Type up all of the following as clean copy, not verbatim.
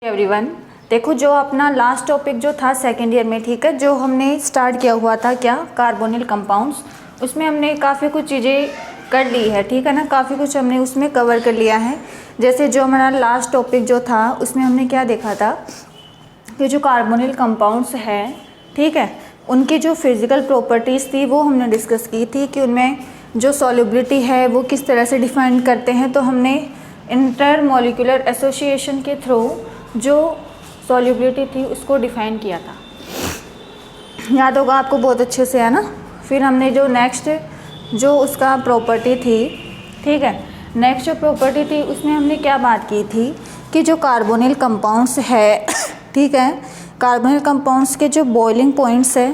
Everyone, देखो जो अपना लास्ट टॉपिक जो था सेकेंड ईयर में, ठीक है, जो हमने स्टार्ट किया हुआ था क्या, कार्बोनिल कंपाउंड्स, उसमें हमने काफ़ी कुछ चीज़ें कर ली है, ठीक है ना, काफ़ी कुछ हमने उसमें कवर कर लिया है। जैसे जो हमारा लास्ट टॉपिक जो था उसमें हमने क्या देखा था कि जो कार्बोनिल कंपाउंड्स हैं, ठीक है, उनकी जो फिज़िकल प्रॉपर्टीज़ थी वो हमने डिस्कस की थी कि उनमें जो सॉल्युबिलिटी है वो किस तरह से डिफाइन करते हैं। तो हमने इंटरमॉलिक्यूलर एसोसिएशन के थ्रू जो सॉल्युबिलिटी थी उसको डिफाइन किया था, याद होगा आपको बहुत अच्छे से, है ना। फिर हमने जो नेक्स्ट जो उसका प्रॉपर्टी थी, ठीक है, नेक्स्ट जो प्रॉपर्टी थी उसमें हमने क्या बात की थी कि जो कार्बोनिल कंपाउंड्स है, ठीक है, कार्बोनिल कंपाउंड्स के जो बॉइलिंग पॉइंट्स है,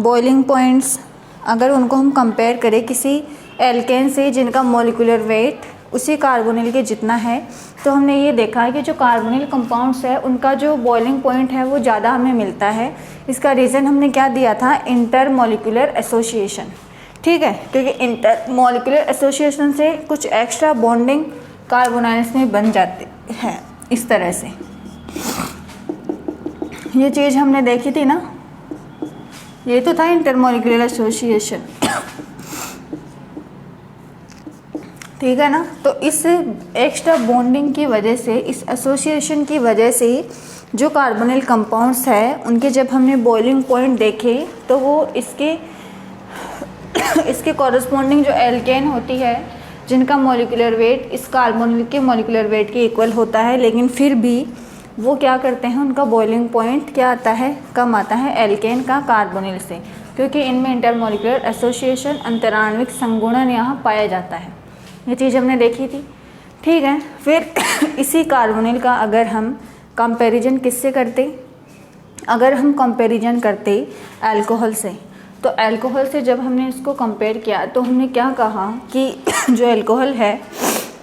बॉइलिंग पॉइंट्स अगर उनको हम कंपेयर करें किसी एल्केन से जिनका मॉलिक्यूलर वेट उसी कार्बोनिल के जितना है, तो हमने ये देखा है कि जो कार्बोनिल कंपाउंड्स है उनका जो बॉइलिंग पॉइंट है वो ज़्यादा हमें मिलता है। इसका रीज़न हमने क्या दिया था, इंटरमॉलिक्यूलर एसोसिएशन, ठीक है, क्योंकि इंटरमॉलिक्यूलर एसोसिएशन से कुछ एक्स्ट्रा बॉन्डिंग कार्बोनाइल्स में बन जाते हैं। इस तरह से ये चीज़ हमने देखी थी ना, ये तो था इंटरमॉलिक्यूलर एसोसिएशन, ठीक है ना। तो इस एक्स्ट्रा बॉन्डिंग की वजह से, इस एसोसिएशन की वजह से जो कार्बोनिल कंपाउंड्स है उनके जब हमने बॉइलिंग पॉइंट देखे तो वो इसके कॉरस्पॉन्डिंग जो एल्केन होती है जिनका मॉलिक्यूलर वेट इस कार्बोनिल के मॉलिक्यूलर वेट के इक्वल होता है, लेकिन फिर भी वो क्या करते हैं, उनका बॉइलिंग पॉइंट क्या आता है, कम आता है एल्केन का कार्बोनिल से, क्योंकि इनमें इंटरमॉलिक्यूलर एसोसिएशन अंतराण्विक संगुणन यहाँ पाया जाता है। ये चीज़ हमने देखी थी, ठीक है। फिर इसी कार्बोनिल का अगर हम कंपैरिजन किससे करते, अगर हम कंपैरिजन करते अल्कोहल से, तो अल्कोहल से जब हमने इसको कंपेयर किया तो हमने क्या कहा कि जो अल्कोहल है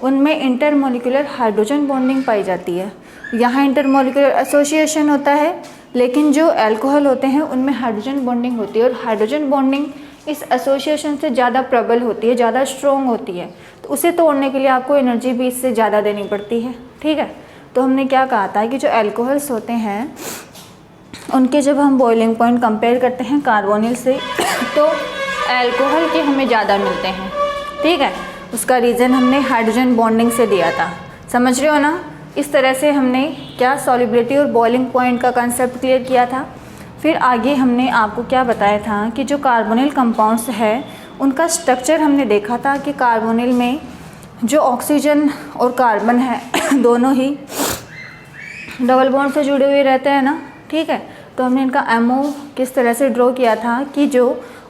उनमें इंटरमॉलिक्यूलर हाइड्रोजन बॉन्डिंग पाई जाती है। यहाँ इंटरमॉलिक्यूलर एसोसिएशन होता है, लेकिन जो अल्कोहल होते हैं उनमें हाइड्रोजन बॉन्डिंग होती है, और हाइड्रोजन बॉन्डिंग इस एसोसिएशन से ज़्यादा प्रबल होती है, ज़्यादा स्ट्रॉन्ग होती है, तो उसे तोड़ने के लिए आपको एनर्जी भी इससे ज़्यादा देनी पड़ती है, ठीक है। तो हमने क्या कहा था कि जो अल्कोहल्स होते हैं उनके जब हम बॉइलिंग पॉइंट कंपेयर करते हैं कार्बोनिल से तो अल्कोहल के हमें ज़्यादा मिलते हैं, ठीक है। उसका रीज़न हमने हाइड्रोजन बॉन्डिंग से दिया था, समझ रहे हो ना। इस तरह से हमने क्या सॉल्युबिलिटी और बॉइलिंग पॉइंट का कंसेप्ट क्लियर किया था। फिर आगे हमने आपको क्या बताया था कि जो कार्बोनिल कंपाउंड्स है उनका स्ट्रक्चर हमने देखा था कि कार्बोनिल में जो ऑक्सीजन और कार्बन है दोनों ही डबल बॉन्ड से जुड़े हुए रहते हैं ना, ठीक है। तो हमने इनका एमओ किस तरह से ड्रॉ किया था कि जो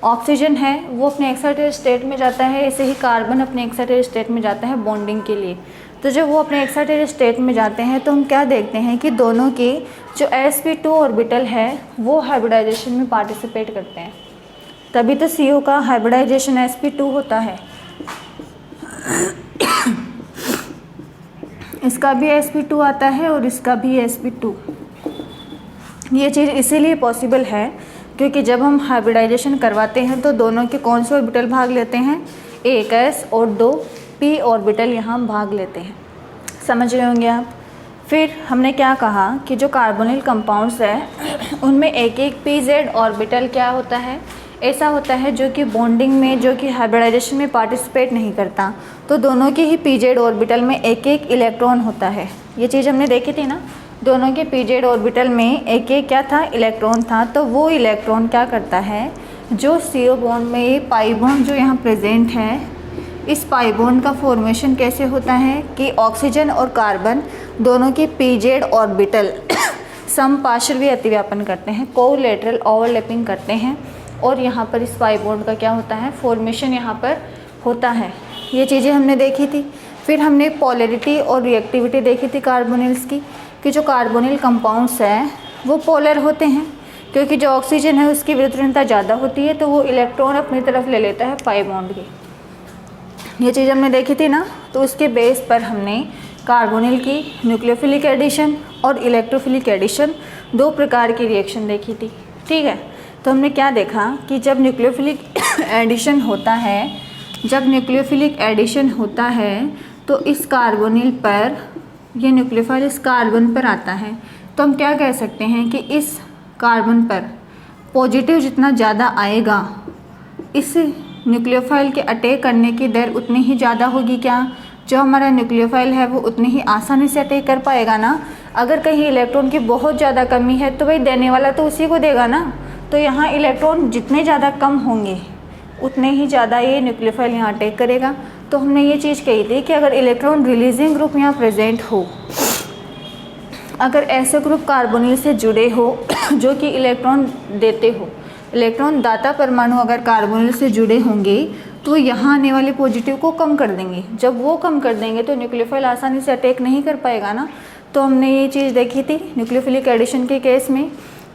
ऑक्सीजन है वो अपने एक्साइटेड स्टेट में जाता है, ऐसे ही कार्बन अपने एक्साइटेड स्टेट में जाता है बॉन्डिंग के लिए। तो जब वो अपने एक्साइटेड स्टेट में जाते हैं तो हम क्या देखते हैं कि दोनों के जो sp2 ऑर्बिटल है वो हाइब्रिडाइजेशन में पार्टिसिपेट करते हैं, तभी तो CO का हाइब्रिडाइजेशन sp2 होता है। इसका भी sp2 आता है और इसका भी sp2। ये चीज़ इसीलिए पॉसिबल है क्योंकि जब हम हाइब्रिडाइजेशन करवाते हैं तो दोनों के कौन से ऑर्बिटल भाग लेते हैं, एक s और 2 p ऑर्बिटल यहाँ भाग लेते हैं, समझ रहे होंगे आप। फिर हमने क्या कहा कि जो कार्बोनिल कंपाउंड्स है उनमें एक एक pz ऑर्बिटल क्या होता है, ऐसा होता है जो कि बॉन्डिंग में, जो कि हाइब्रिडाइजेशन में पार्टिसिपेट नहीं करता, तो दोनों के ही pz ऑर्बिटल में एक एक इलेक्ट्रॉन होता है। ये चीज़ हमने देखी थी ना, दोनों के pz ऑर्बिटल में एक एक क्या था, इलेक्ट्रॉन था। तो वो इलेक्ट्रॉन क्या करता है, जो CO बॉन्ड में ये पाई बॉन्ड जो यहाँ प्रेजेंट है, इस पाई बॉन्ड का फॉर्मेशन कैसे होता है कि ऑक्सीजन और कार्बन दोनों के pz ऑर्बिटल समपार्श्वी अतिव्यापन करते हैं, कोलैटरल ओवरलैपिंग करते हैं, और यहाँ पर इस पाई बॉन्ड का क्या होता है, फॉर्मेशन यहाँ पर होता है। ये चीज़ें हमने देखी थी। फिर हमने पोलैरिटी और रिएक्टिविटी देखी थी कार्बोनिल्स की, कि जो कार्बोनिल कंपाउंड्स हैं वो पोलर होते हैं, क्योंकि जो ऑक्सीजन है उसकी विद्युत ज़्यादा होती है तो वो इलेक्ट्रॉन अपनी तरफ ले लेता है पाई बॉन्ड की। ये चीज़ हमने देखी थी ना। तो उसके बेस पर हमने कार्बोनिल की न्यूक्लियोफिलिक एडिशन और इलेक्ट्रोफिलिक एडिशन 2 प्रकार की रिएक्शन देखी थी, ठीक है। तो हमने क्या देखा कि जब न्यूक्लियोफिलिक एडिशन होता है, जब न्यूक्लियोफिलिक एडिशन होता है तो इस कार्बोनिल पर ये न्यूक्लियोफाइल इस कार्बन पर आता है, तो हम क्या कह सकते हैं कि इस कार्बन पर पॉजिटिव जितना ज़्यादा आएगा, इस न्यूक्लियोफाइल के अटैक करने की दर उतनी ही ज़्यादा होगी। क्या जो हमारा न्यूक्लियोफाइल है वो उतनी ही आसानी से अटैक कर पाएगा ना। अगर कहीं इलेक्ट्रॉन की बहुत ज़्यादा कमी है तो भाई देने वाला तो उसी को देगा ना। तो यहाँ इलेक्ट्रॉन जितने ज़्यादा कम होंगे उतने ही ज़्यादा ये न्यूक्लियोफाइल यहाँ अटैक करेगा। तो हमने ये चीज़ कही थी कि अगर इलेक्ट्रॉन रिलीजिंग ग्रुप यहाँ प्रेजेंट हो, अगर ऐसे ग्रुप कार्बोनिल से जुड़े हो जो कि इलेक्ट्रॉन देते हो, इलेक्ट्रॉन दाता परमाणु अगर कार्बोनिल से जुड़े होंगे तो यहाँ आने वाले पॉजिटिव को कम कर देंगे। जब वो कम कर देंगे तो न्यूक्लियोफाइल आसानी से अटैक नहीं कर पाएगा ना। तो हमने ये चीज़ देखी थी न्यूक्लियोफिलिक एडिशन के केस में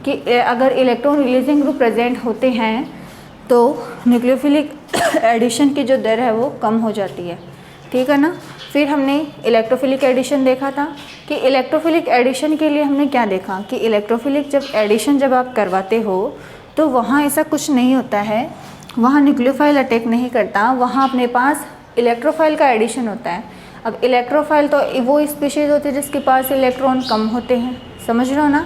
कि अगर इलेक्ट्रॉन रिलीजिंग ग्रुप प्रेजेंट होते हैं तो न्यूक्लियोफिलिक एडिशन की जो दर है वो कम हो जाती है, ठीक है ना। फिर हमने इलेक्ट्रोफिलिक एडिशन देखा था कि इलेक्ट्रोफिलिक एडिशन के लिए हमने क्या देखा कि इलेक्ट्रोफिलिक एडिशन जब आप करवाते हो तो वहाँ ऐसा कुछ नहीं होता है, वहाँ न्यूक्लियोफाइल अटैक नहीं करता, वहाँ अपने पास इलेक्ट्रोफाइल का एडिशन होता है। अब इलेक्ट्रोफाइल तो वो स्पीशीज़ होती है जिसके पास इलेक्ट्रॉन कम होते हैं, समझ रहे हो ना।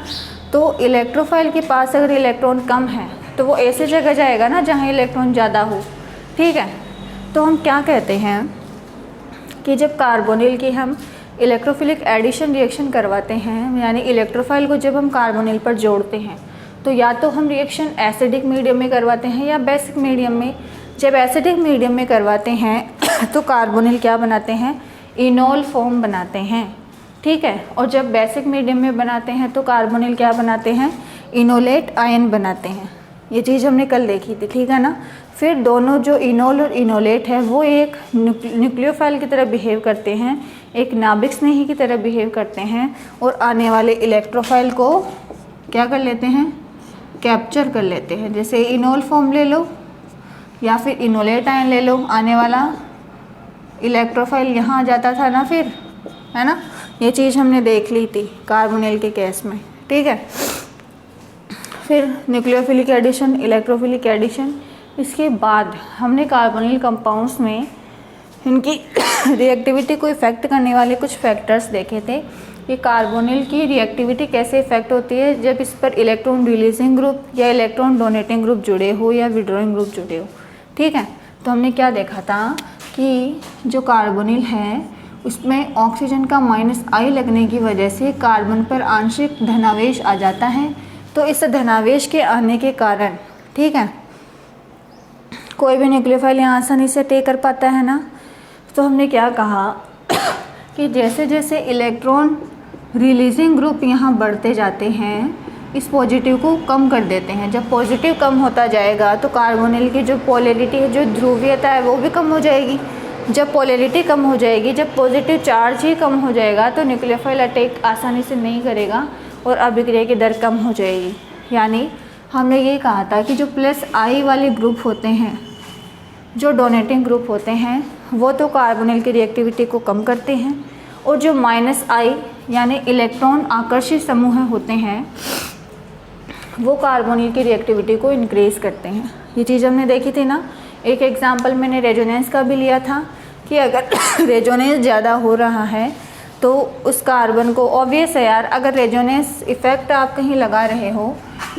तो इलेक्ट्रोफाइल के पास अगर इलेक्ट्रॉन कम है तो वो ऐसी जगह जाएगा ना जहाँ इलेक्ट्रॉन ज़्यादा हो, ठीक है। तो हम क्या कहते हैं कि जब कार्बोनिल की हम इलेक्ट्रोफिलिक एडिशन रिएक्शन करवाते हैं, यानी इलेक्ट्रोफाइल को जब हम कार्बोनिल पर जोड़ते हैं तो या तो हम रिएक्शन एसिडिक मीडियम में करवाते हैं या बेसिक मीडियम में। जब एसिडिक मीडियम में करवाते हैं तो कार्बोनिल क्या बनाते हैं, इनोल फॉर्म बनाते हैं, ठीक है। और जब बेसिक मीडियम में बनाते हैं तो कार्बोनिल क्या बनाते हैं, इनोलेट आयन बनाते हैं। ये चीज़ हमने कल देखी थी, ठीक है ना। फिर दोनों जो इनोल और इनोलेट है वो एक न्यूक्लियोफाइल की तरह बिहेव करते हैं, एक नाभिक स्नेही की तरह बिहेव करते हैं और आने वाले इलेक्ट्रोफाइल को क्या कर लेते हैं, कैप्चर कर लेते हैं। जैसे इनोल फॉर्म ले लो या फिर इनोलेट आयन ले लो, आने वाला इलेक्ट्रोफाइल यहाँ आ जाता था ना, फिर है ना। ये चीज़ हमने देख ली थी कार्बोनिल के केस में, ठीक है। फिर न्यूक्लियोफिलिक एडिशन, इलेक्ट्रोफिलिक एडिशन, इसके बाद हमने कार्बोनिल कंपाउंड्स में इनकी रिएक्टिविटी को इफ़ेक्ट करने वाले कुछ फैक्टर्स देखे थे कि कार्बोनिल की रिएक्टिविटी कैसे इफ़ेक्ट होती है जब इस पर इलेक्ट्रॉन रिलीजिंग ग्रुप या इलेक्ट्रॉन डोनेटिंग ग्रुप जुड़े हो या विड्रॉइंग ग्रुप जुड़े हो, ठीक है। तो हमने क्या देखा था कि जो कार्बोनिल है उसमें ऑक्सीजन का -I लगने की वजह से कार्बन पर आंशिक धनावेश आ जाता है। तो इस धनावेश के आने के कारण, ठीक है, कोई भी न्यूक्लियोफाइल यहाँ आसानी से अटैक कर पाता है ना। तो हमने क्या कहा कि जैसे जैसे इलेक्ट्रॉन रिलीजिंग ग्रुप यहाँ बढ़ते जाते हैं इस पॉजिटिव को कम कर देते हैं। जब पॉजिटिव कम होता जाएगा तो कार्बोनिल की जो पोलैरिटी है, जो ध्रुवीयता है वो भी कम हो जाएगी। जब पोलैरिटी कम हो जाएगी, जब पॉजिटिव चार्ज ही कम हो जाएगा तो न्यूक्लियोफाइल अटैक आसानी से नहीं करेगा और अभिक्रिया की दर कम हो जाएगी। यानी हमने ये कहा था कि जो +I वाले ग्रुप होते हैं, जो डोनेटिंग ग्रुप होते हैं, वो तो कार्बोनिल की रिएक्टिविटी को कम करते हैं और जो -I यानी इलेक्ट्रॉन आकर्षित समूह होते हैं वो कार्बोनिल की रिएक्टिविटी को इंक्रीज़ करते हैं। ये चीज़ हमने देखी थी ना। एक एग्जांपल मैंने रेजोनेंस का भी लिया था कि अगर रेजोनेंस ज़्यादा हो रहा है तो उस कार्बन को, ऑब्वियस है यार, अगर रेजोनेंस इफ़ेक्ट आप कहीं लगा रहे हो,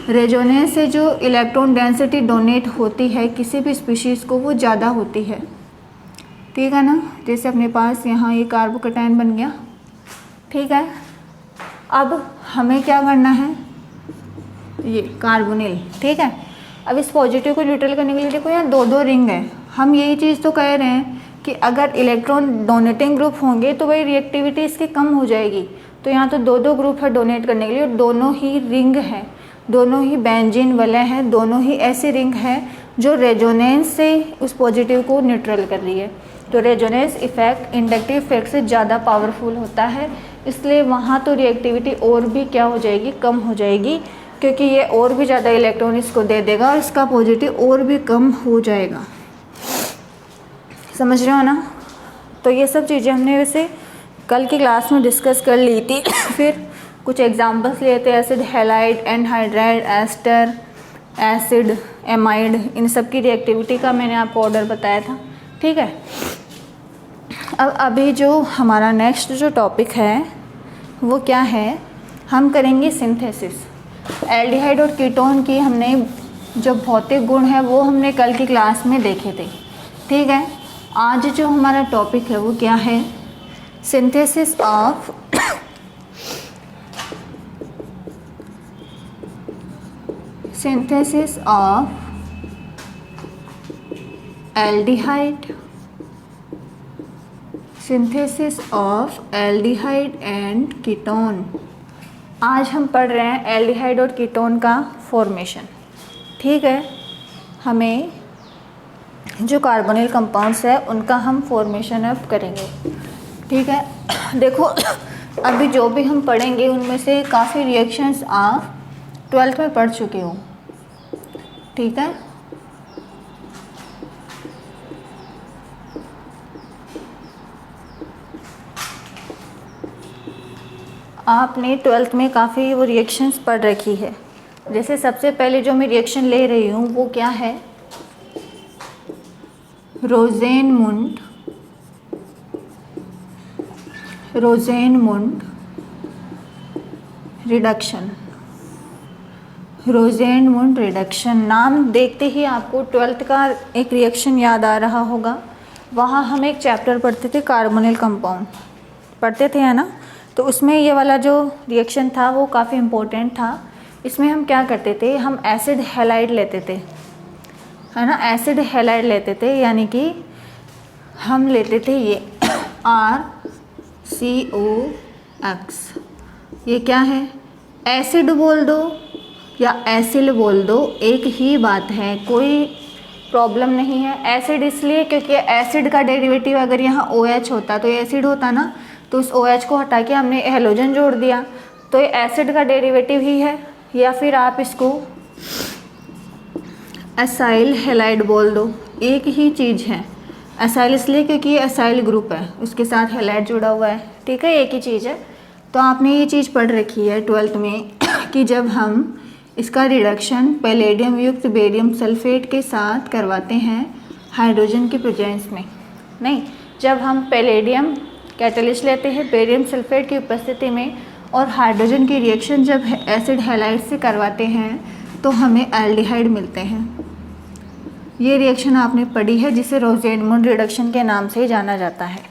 रेजोनेंस से जो इलेक्ट्रॉन डेंसिटी डोनेट होती है किसी भी स्पीशीज़ को वो ज़्यादा होती है, ठीक है ना। जैसे अपने पास यहाँ ये कार्बोकैटायन बन गया, ठीक है। अब हमें क्या करना है, ये कार्बोनिल, ठीक है। अब इस पॉजिटिव को न्यूट्रल करने के लिए देखो यहाँ 2-2 रिंग है। हम यही चीज़ तो कह रहे हैं कि अगर इलेक्ट्रॉन डोनेटिंग ग्रुप होंगे तो वही रिएक्टिविटी इसकी कम हो जाएगी। तो यहाँ तो 2-2 ग्रुप है डोनेट करने के लिए, दोनों ही रिंग है, दोनों ही बेंजीन वलय हैं, दोनों ही ऐसी रिंग है जो रेजोनेंस से उस पॉजिटिव को न्यूट्रल कर रही है। तो रेजोनेंस इफेक्ट इंडक्टिव इफेक्ट से ज़्यादा पावरफुल होता है, इसलिए वहाँ तो रिएक्टिविटी और भी क्या हो जाएगी, कम हो जाएगी, क्योंकि ये और भी ज़्यादा इलेक्ट्रॉन इसको दे देगा और इसका पॉजिटिव और भी कम हो जाएगा। समझ रहे हो ना। तो ये सब चीज़ें हमने वैसे कल की क्लास में डिस्कस कर ली थी। फिर कुछ एग्जांपल्स लिए थे, acid halide, anhydride, ester, acid, amide, इन सब की रिएक्टिविटी का मैंने आपको ऑर्डर बताया था, ठीक है। अब अभी जो हमारा नेक्स्ट जो टॉपिक है वो क्या है, हम करेंगे सिंथेसिस। एल्डिहाइड और कीटोन की हमने जो भौतिक गुण है वो हमने कल की क्लास में देखे थे, ठीक है। आज जो हमारा टॉपिक है वो क्या है, synthesis of aldehyde, synthesis of aldehyde and ketone. आज हम पढ़ रहे हैं एल्डिहाइड और कीटोन का फॉर्मेशन, ठीक है। हमें जो कार्बोनिल कंपाउंड्स है उनका हम फॉर्मेशन अब करेंगे, ठीक है। देखो अभी जो भी हम पढ़ेंगे उनमें से काफ़ी रिएक्शंस आप 12th में पढ़ चुके हो, ठीक है। आपने 12th में काफ़ी वो रिएक्शंस पढ़ रखी है। जैसे सबसे पहले जो मैं रिएक्शन ले रही हूँ वो क्या है, रोज़ेनमुंड रिडक्शन। रोज़ेनमुंड रिडक्शन नाम देखते ही आपको 12th का एक रिएक्शन याद आ रहा होगा। वहाँ हम एक चैप्टर पढ़ते थे, कार्बोनिल कंपाउंड पढ़ते थे, है ना। तो उसमें ये वाला जो रिएक्शन था वो काफ़ी इम्पोर्टेंट था। इसमें हम क्या करते थे, हम एसिड हैलाइड लेते थे, है ना। एसिड हैलाइड लेते थे, यानी कि हम लेते थे ये RCOX। ये क्या है, एसिड बोल दो या एसिल बोल दो, एक ही बात है, कोई प्रॉब्लम नहीं है। एसिड इसलिए क्योंकि एसिड का डेरिवेटिव अगर यहाँ OH होता तो एसिड होता ना, तो उस OH को हटा के हमने हेलोजन जोड़ दिया, तो ये एसिड का डेरिवेटिव ही है। या फिर आप इसको एसाइल हैलाइड बोल दो, एक ही चीज़ है। एसाइल इसलिए क्योंकि ये एसाइल ग्रुप है, उसके साथ हैलाइड जुड़ा हुआ है, ठीक है, एक ही चीज़ है। तो आपने ये चीज़ पढ़ रखी है 12th में कि जब हम इसका रिडक्शन पैलेडियम युक्त बेरियम सल्फेट के साथ करवाते हैं हाइड्रोजन की प्रेजेंस में, नहीं, जब हम पैलेडियम कैटलिस्ट लेते हैं बेरियम सल्फेट की उपस्थिति में और हाइड्रोजन की रिएक्शन जब एसिड हैलाइड से करवाते हैं तो हमें एल्डिहाइड मिलते हैं। ये रिएक्शन आपने पढ़ी है, जिसे रोज़ेनमुंड रिडक्शन के नाम से जाना जाता है।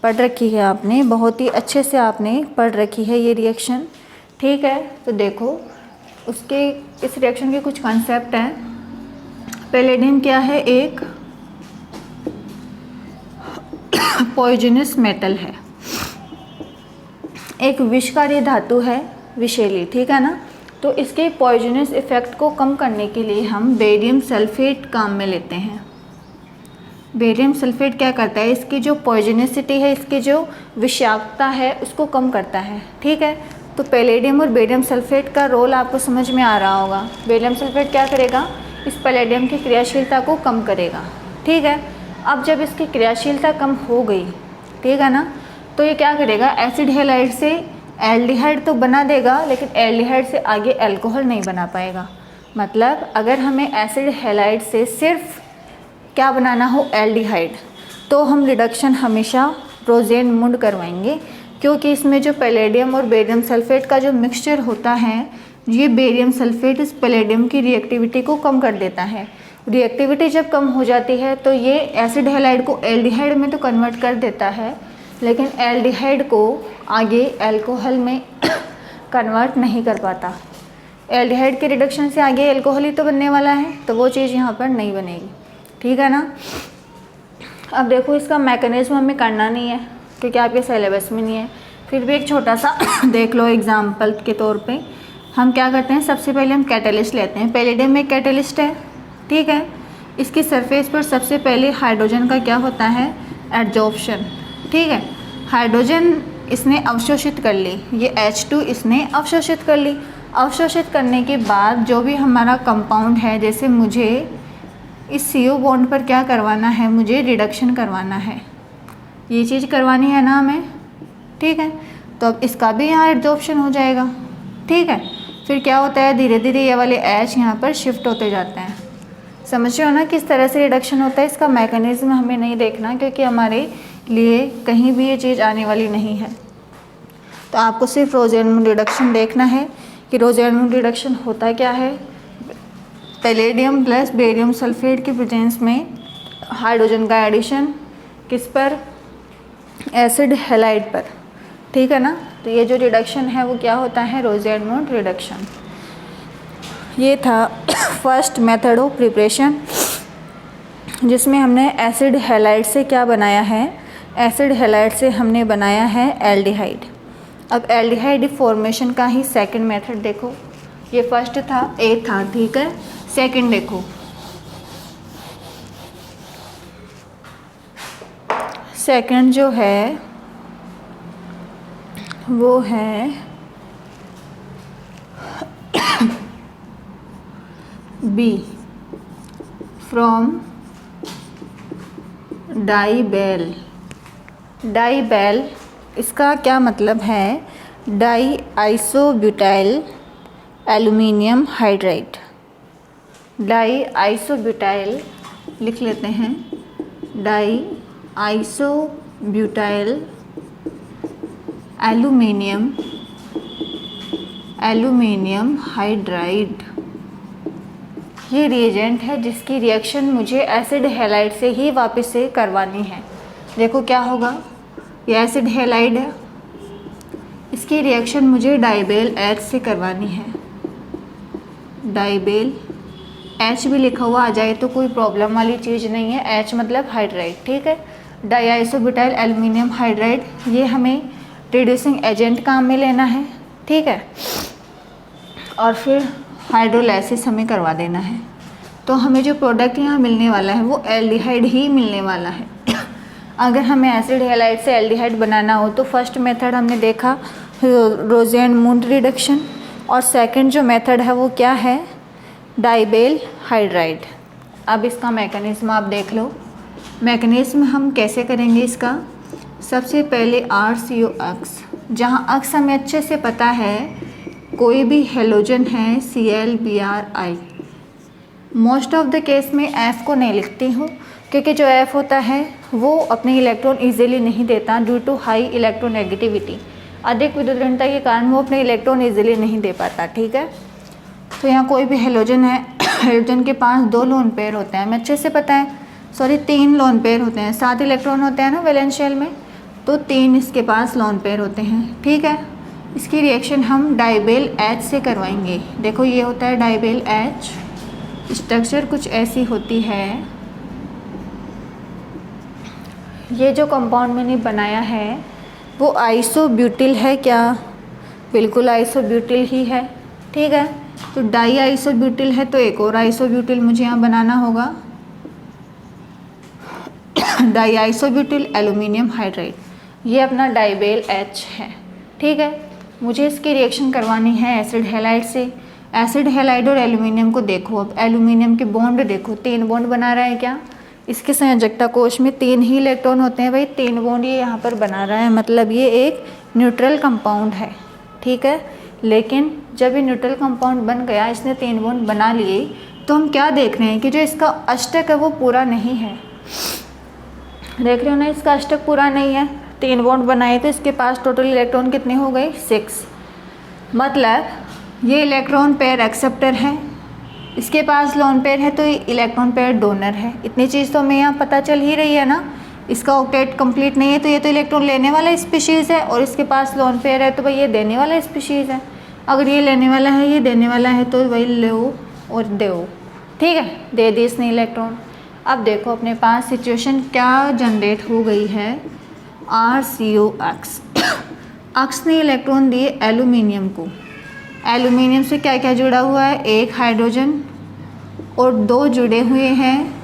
पढ़ रखी है आपने, बहुत ही अच्छे से आपने पढ़ रखी है ये रिएक्शन, ठीक है। तो देखो उसके इस रिएक्शन के कुछ कॉन्सेप्ट हैं। पैलेडियम क्या है, एक पॉइजनस मेटल है, एक विषकारी धातु है, विषैली, ठीक है ना। तो इसके पॉइजनस इफेक्ट को कम करने के लिए हम बेरियम सल्फेट काम में लेते हैं। बेरियम सल्फेट क्या करता है, इसकी जो पॉइजनसिटी है, इसकी जो विषाक्तता है उसको कम करता है, ठीक है। तो पैलेडियम और बेरियम सल्फेट का रोल आपको समझ में आ रहा होगा। बेरियम सल्फेट क्या करेगा, इस पैलेडियम की क्रियाशीलता को कम करेगा, ठीक है। अब जब इसकी क्रियाशीलता कम हो गई, ठीक है ना, तो ये क्या करेगा, एसिड हैलाइड से एल्डिहाइड तो बना देगा, लेकिन एल्डिहाइड से आगे अल्कोहल नहीं बना पाएगा। मतलब अगर हमें एसिड हैलाइड से सिर्फ क्या बनाना हो, एल्डिहाइड, तो हम रिडक्शन हमेशा रोज़ेनमुंड करवाएंगे, क्योंकि इसमें जो पैलेडियम और बेरियम सल्फेट का जो मिक्सचर होता है, ये बेरियम सल्फेट इस पैलेडियम की रिएक्टिविटी को कम कर देता है। रिएक्टिविटी जब कम हो जाती है तो ये एसिड हैलाइड को एल्डिहाइड में तो कन्वर्ट कर देता है, लेकिन एल्डिहाइड को आगे अल्कोहल में कन्वर्ट नहीं कर पाता। एल्डिहाइड के रिडक्शन से आगे अल्कोहल ही तो बनने वाला है, तो वो चीज़ यहाँ पर नहीं बनेगी, ठीक है ना। अब देखो इसका मैकेनिज्म हमें करना नहीं है क्योंकि आपके सिलेबस में नहीं है, फिर भी एक छोटा सा देख लो एग्जाम्पल के तौर पे। हम क्या करते हैं, सबसे पहले हम कैटलिस्ट लेते हैं। पैलेडियम में कैटलिस्ट है, ठीक है। इसकी सरफेस पर सबसे पहले हाइड्रोजन का क्या होता है, एडजॉर्प्शन, ठीक है। हाइड्रोजन इसने अवशोषित कर ली, ये H2 इसने अवशोषित कर ली। अवशोषित करने के बाद जो भी हमारा कंपाउंड है, जैसे मुझे इस CO बॉन्ड पर क्या करवाना है, मुझे रिडक्शन करवाना है, ये चीज़ करवानी है ना हमें, ठीक है। तो अब इसका भी यहाँ एडजॉर्प्शन हो जाएगा, ठीक है। फिर क्या होता है, धीरे धीरे ये वाले H यहाँ पर शिफ्ट होते जाते हैं। समझ रहे हो ना किस तरह से रिडक्शन होता है। इसका मैकेनिज्म हमें नहीं देखना क्योंकि हमारे लिए कहीं भी ये चीज़ आने वाली नहीं है। तो आपको सिर्फ रोज़ेनमून रिडक्शन देखना है कि रोज़ेनमून रिडक्शन होता क्या है। पैलेडियम प्लस बेरियम सल्फेट के प्रेजेंस में हाइड्रोजन का एडिशन किस पर, एसिड हैलाइड पर, ठीक है ना। तो ये जो रिडक्शन है वो क्या होता है, रोज़ेनमून रिडक्शन। ये था फर्स्ट मेथड ऑफ प्रिपरेशन जिसमें हमने एसिड हैलाइड से क्या बनाया है, एसिड हैलाइड से हमने बनाया है एल्डिहाइड। अब एल्डिहाइड फॉर्मेशन का ही सेकंड मेथड देखो, ये फर्स्ट था, ए था, ठीक है। सेकंड देखो, सेकंड जो है वो है बी फ्रॉम डाइबेल। डाइबेल इसका क्या मतलब है, die isobutyl aluminium hydride. Die isobutyl लिख लेते हैं, डाई आइसोब्यूटाइल एल्यूमिनियम हाइड्राइड। ये रिएजेंट है जिसकी रिएक्शन मुझे एसिड हैलाइड से ही वापस से करवानी है। देखो क्या होगा, ये एसिड हैलाइड है, इसकी रिएक्शन मुझे डाइबेल एच से करवानी है। डाइबेल एच भी लिखा हुआ आ जाए तो कोई प्रॉब्लम वाली चीज़ नहीं है, एच मतलब हाइड्राइड, ठीक है। डाईआइसोब्यूटाइल एल्यूमिनियम हाइड्राइड, ये हमें रिड्यूसिंग एजेंट काम में लेना है, ठीक है। और फिर हाइड्रोलाइसिस हमें करवा देना है। तो हमें जो प्रोडक्ट यहाँ मिलने वाला है वो एल्डिहाइड ही मिलने वाला है। अगर हमें एसिड हैलाइड से एल्डिहाइड बनाना हो तो फर्स्ट मेथड हमने देखा रोज़ेनमून रिडक्शन, और सेकंड जो मेथड है वो क्या है, डाइबेल हाइड्राइड। अब इसका मैकेनिज्म आप देख लो। मैकेनिज्म हम कैसे करेंगे इसका, सबसे पहले RCOX, जहाँ अक्स हमें अच्छे से पता है, कोई भी हेलोजन है ClBrI। Most of the case में F को नहीं लिखती हूँ क्योंकि जो F होता है वो अपने इलेक्ट्रॉन इजीली नहीं देता ड्यू टू हाई इलेक्ट्रोनेगेटिविटी। अधिक विद्युत के कारण वो अपने इलेक्ट्रॉन इजीली नहीं दे पाता, ठीक है। तो यहाँ कोई भी हेलोजन है, हेलोजन के पास 2 लोन पेयर होते हैं, हमें अच्छे से पता है, 3 लोन पेयर होते हैं, 7 इलेक्ट्रॉन होते हैं ना वैलेंस शेल में, तो 3 इसके पास लोन पेयर होते हैं, ठीक है। इसकी रिएक्शन हम डाइबेल एच से करवाएंगे। देखो ये होता है डाइबेल एच, स्ट्रक्चर कुछ ऐसी होती है। ये जो कंपाउंड मैंने बनाया है वो आइसोब्यूटिल है क्या, बिल्कुल आइसोब्यूटिल ही है, ठीक है। तो डाई आइसोब्यूटिल है तो एक और आइसोब्यूटिल मुझे यहाँ बनाना होगा, डाई आइसोब्यूटिल एल्यूमिनियम हाइड्राइड। ये अपना डाइबेल एच है, ठीक है। मुझे इसकी रिएक्शन करवानी है एसिड हैलाइड से। एसिड हैलाइड और एल्यूमिनियम को देखो, अब एल्यूमिनियम के बॉन्ड देखो, 3 बॉन्ड बना रहा है क्या, इसके संयोजकता कोश में 3 ही इलेक्ट्रॉन होते हैं भाई, 3 बॉन्ड ये यहाँ पर बना रहा है, मतलब ये एक न्यूट्रल कंपाउंड है, ठीक है। लेकिन जब ये न्यूट्रल कंपाउंड बन गया, इसने 3 बॉन्ड बना लिए, तो हम क्या देख रहे हैं कि जो इसका अष्टक है वो पूरा नहीं है। देख रहे हो ना, इसका अष्टक पूरा नहीं है, 3 बॉन्ड बनाए तो इसके पास टोटल इलेक्ट्रॉन कितने हो गए, 6। मतलब ये इलेक्ट्रॉन पेयर एक्सेप्टर है, इसके पास लोन पेयर है, तो ये इलेक्ट्रॉन पेयर डोनर है। इतनी चीज़ तो हमें यहाँ पता चल ही रही है ना। इसका ऑक्टेट कंप्लीट नहीं है तो ये तो इलेक्ट्रॉन लेने वाला स्पीशीज़ है, और इसके पास लोन पेयर है तो भाई ये देने वाला स्पीशीज़ है। अगर ये लेने वाला है, ये देने वाला है, तो वही लो और दो, ठीक है, दे दी इसने इलेक्ट्रॉन। अब देखो अपने पास सिचुएशन क्या जनरेट हो गई है, RCOX। अक्स ने इलेक्ट्रॉन दिए एल्यूमिनियम को, एल्यूमिनियम से क्या क्या जुड़ा हुआ है, एक हाइड्रोजन और 2 जुड़े हुए हैं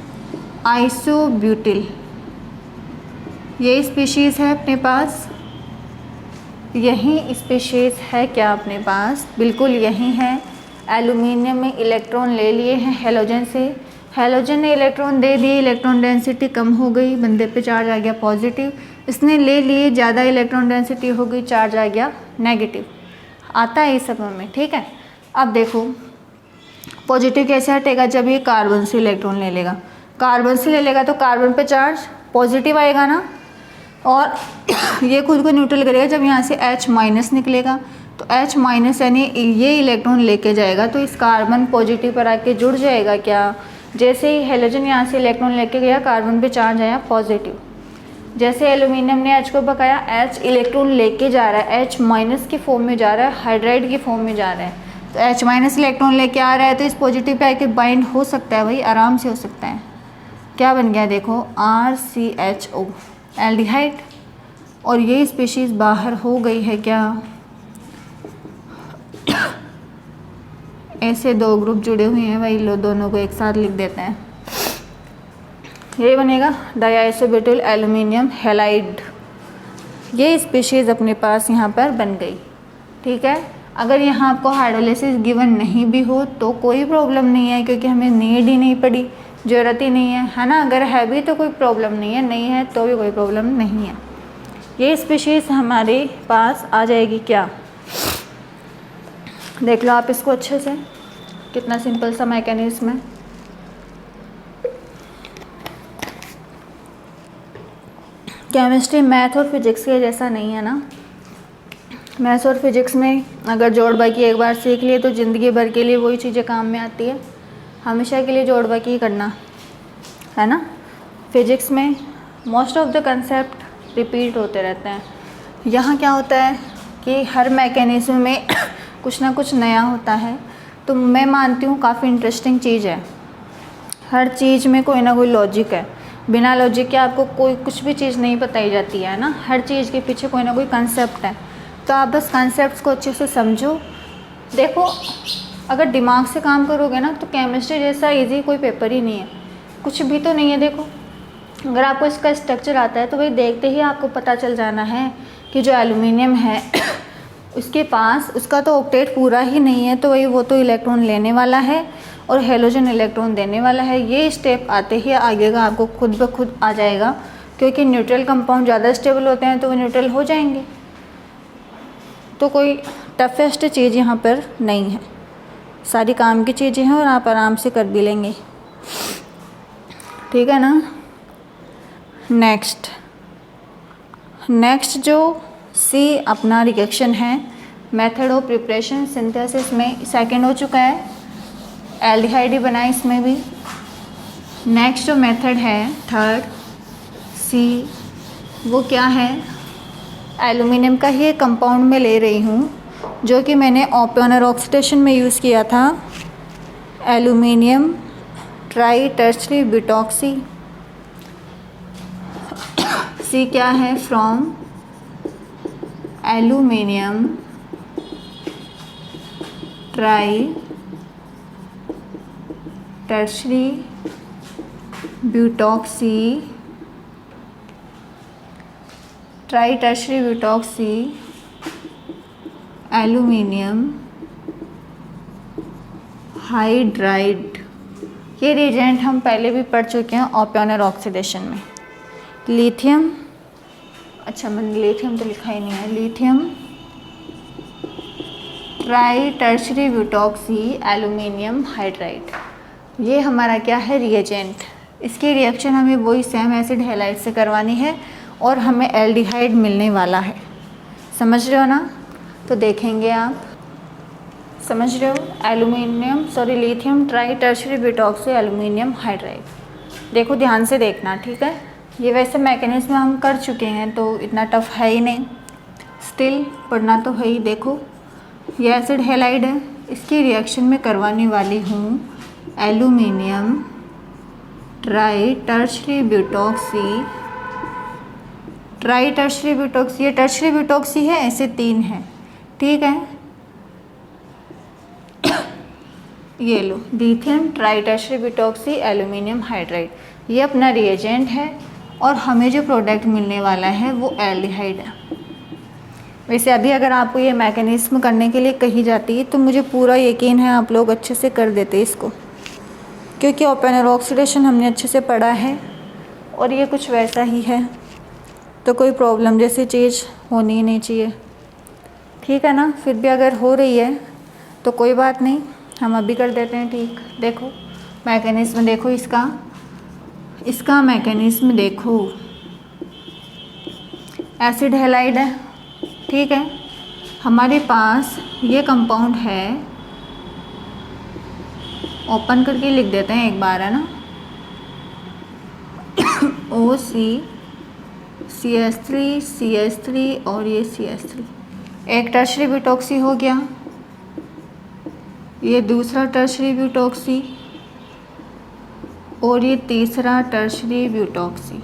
आइसोब्यूटिल। ये स्पीशीज़ है अपने पास, यही स्पीशीज़ है क्या अपने पास, बिल्कुल यही है। एल्यूमिनियम में इलेक्ट्रॉन ले लिए हैं हेलोजन से, हेलोजन ने इलेक्ट्रॉन दे दिए, इलेक्ट्रॉन डेंसिटी कम हो गई, बंदे पे चार्ज आ गया पॉजिटिव। इसने ले लिए, ज़्यादा इलेक्ट्रॉन डेंसिटी हो गई, चार्ज आ गया नेगेटिव। आता है ये सब में, ठीक है। अब देखो पॉजिटिव कैसे हटेगा, जब ये कार्बन से इलेक्ट्रॉन ले लेगा, कार्बन से ले लेगा तो कार्बन पे चार्ज पॉजिटिव आएगा ना, और ये खुद को न्यूट्रल करेगा जब यहाँ से H माइनस निकलेगा, तो H माइनस यानी ये इलेक्ट्रॉन लेके जाएगा, तो इस कार्बन पॉजिटिव पर आके जुड़ जाएगा क्या। जैसे ही हाइड्रोजन यहाँ से इलेक्ट्रॉन लेके गया, कार्बन पे चार्ज आया पॉजिटिव। जैसे एल्यूमिनियम ने H को पकाया, H इलेक्ट्रॉन लेके जा रहा है, H माइनस की फॉर्म में जा रहा है, हाइड्राइड की फॉर्म में जा रहा है, तो H माइनस इलेक्ट्रॉन लेके आ रहा है, तो इस पॉजिटिव पे आके बाइंड हो सकता है भाई, आराम से हो सकता है। क्या बन गया देखो, RCHO एल्डिहाइड, और ये स्पीशीज़ बाहर हो गई है क्या। ऐसे दो ग्रुप जुड़े हुए हैं भाई, लो दोनों को एक साथ लिख देते हैं, ये बनेगा डाइआइसोब्यूटाइल एल्यूमिनियम हैलाइड। ये स्पीशीज़ अपने पास यहाँ पर बन गई, ठीक है। अगर यहाँ आपको हाइड्रोलिसिस गिवन नहीं भी हो तो कोई प्रॉब्लम नहीं है, क्योंकि हमें नीड ही नहीं पड़ी, ज़रूरत ही नहीं है ना। अगर है भी तो कोई प्रॉब्लम नहीं है, नहीं है तो भी कोई प्रॉब्लम नहीं है। ये स्पीशीज़ हमारे पास आ जाएगी क्या, देख लो आप इसको अच्छे से, कितना सिंपल सा मैकेनिज्म है। केमिस्ट्री मैथ और फिजिक्स के जैसा नहीं है ना। मैथ्स और फिजिक्स में अगर जोड़ बाकी एक बार सीख लिए तो ज़िंदगी भर के लिए वही चीज़ें काम में आती है, हमेशा के लिए जोड़ बाकी करना है ना। फिजिक्स में most of the concept repeat होते रहते हैं। यहाँ क्या होता है कि हर मैकेनिज्म में कुछ ना कुछ नया होता है, तो मैं मानती हूँ काफ़ी इंटरेस्टिंग चीज़ है। हर चीज़ में कोई ना कोई लॉजिक है, बिना लॉजिक के आपको कोई कुछ भी चीज़ नहीं बताई जाती है ना। हर चीज़ के पीछे कोई ना कोई कंसेप्ट है, तो आप बस कंसेप्ट को अच्छे से समझो। देखो अगर दिमाग से काम करोगे ना तो केमिस्ट्री जैसा इजी कोई पेपर ही नहीं है, कुछ भी तो नहीं है। देखो अगर आपको इसका स्ट्रक्चर आता है तो भाई देखते ही आपको पता चल जाना है कि जो एल्यूमिनियम है उसके पास उसका तो ऑक्टेट पूरा ही नहीं है, तो वही वो तो इलेक्ट्रॉन लेने वाला है और हेलोजन इलेक्ट्रॉन देने वाला है। ये स्टेप आते ही आगे का आपको खुद ब खुद आ जाएगा, क्योंकि न्यूट्रल कंपाउंड ज़्यादा स्टेबल होते हैं तो वो न्यूट्रल हो जाएंगे। तो कोई टफेस्ट चीज़ यहाँ पर नहीं है, सारी काम की चीज़ें हैं और आप आराम से कर भी लेंगे, ठीक है ना। नेक्स्ट जो सी अपना रिएक्शन है, मेथड ऑफ प्रिपरेशन सिंथेसिस में सेकंड हो चुका है, एल्डिहाइड ही बना इसमें भी। नेक्स्ट जो मेथड है थर्ड सी, वो क्या है, एल्यूमिनियम का ही एक कंपाउंड में ले रही हूँ जो कि मैंने ओपनर ऑक्सीडेशन में यूज़ किया था, एल्यूमिनियम ट्राई टर्शरी ब्यूटॉक्सी। सी क्या है, from aluminium tri tertiary butoxy, tri tertiary butoxy aluminium hydride. ये रिएजेंट हम पहले भी पढ़ चुके हैं ओपनर ऑक्सीडेशन में। लिथियम, अच्छा मैंने लिथियम तो लिखा ही नहीं है, lithium tri tertiary butoxy aluminium hydride, ये हमारा क्या है रिएजेंट। इसकी रिएक्शन हमें वही सेम एसिड हैलाइड से करवानी है और हमें एल्डिहाइड मिलने वाला है, समझ रहे हो ना। तो देखेंगे आप, समझ रहे हो, lithium tri tertiary butoxy aluminium hydride. देखो ध्यान से देखना, ठीक है। ये वैसे मैकेनिज्म हम कर चुके हैं तो इतना टफ है ही नहीं, स्टिल पढ़ना तो है ही। देखो ये एसिड हैलाइड है, इसकी रिएक्शन में करवाने वाली हूँ aluminium tri tertiary butoxy. Tri tertiary butoxy, ये टर्शरी ब्यूटॉक्सी है, ऐसे 3 है, ठीक है। ये लो lithium tri tertiary butoxy aluminium hydride, ये अपना रिएजेंट है और हमें जो प्रोडक्ट मिलने वाला है वो एल्डिहाइड है। वैसे अभी अगर आपको ये मैकेनिज्म करने के लिए कही जाती है तो मुझे पूरा यकीन है आप लोग अच्छे से कर देते इसको, क्योंकि ओपनर ऑक्सीडेशन हमने अच्छे से पढ़ा है और ये कुछ वैसा ही है, तो कोई प्रॉब्लम जैसी चीज़ होनी ही नहीं चाहिए, ठीक है ना। फिर भी अगर हो रही है तो कोई बात नहीं, हम अभी कर देते हैं, ठीक। देखो मैकेनिज्म देखो, इसका मैकेनिज्म देखो, एसिड हैलाइड है, ठीक है। हमारे पास ये कंपाउंड है, ओपन करके लिख देते हैं एक बार, है ना, OC CH3 और ये CH3, एक टर्शरी ब्यूटॉक्सी हो गया, ये दूसरा टर्शरी ब्यूटॉक्सी और ये तीसरा टर्शरी ब्यूटॉक्सी।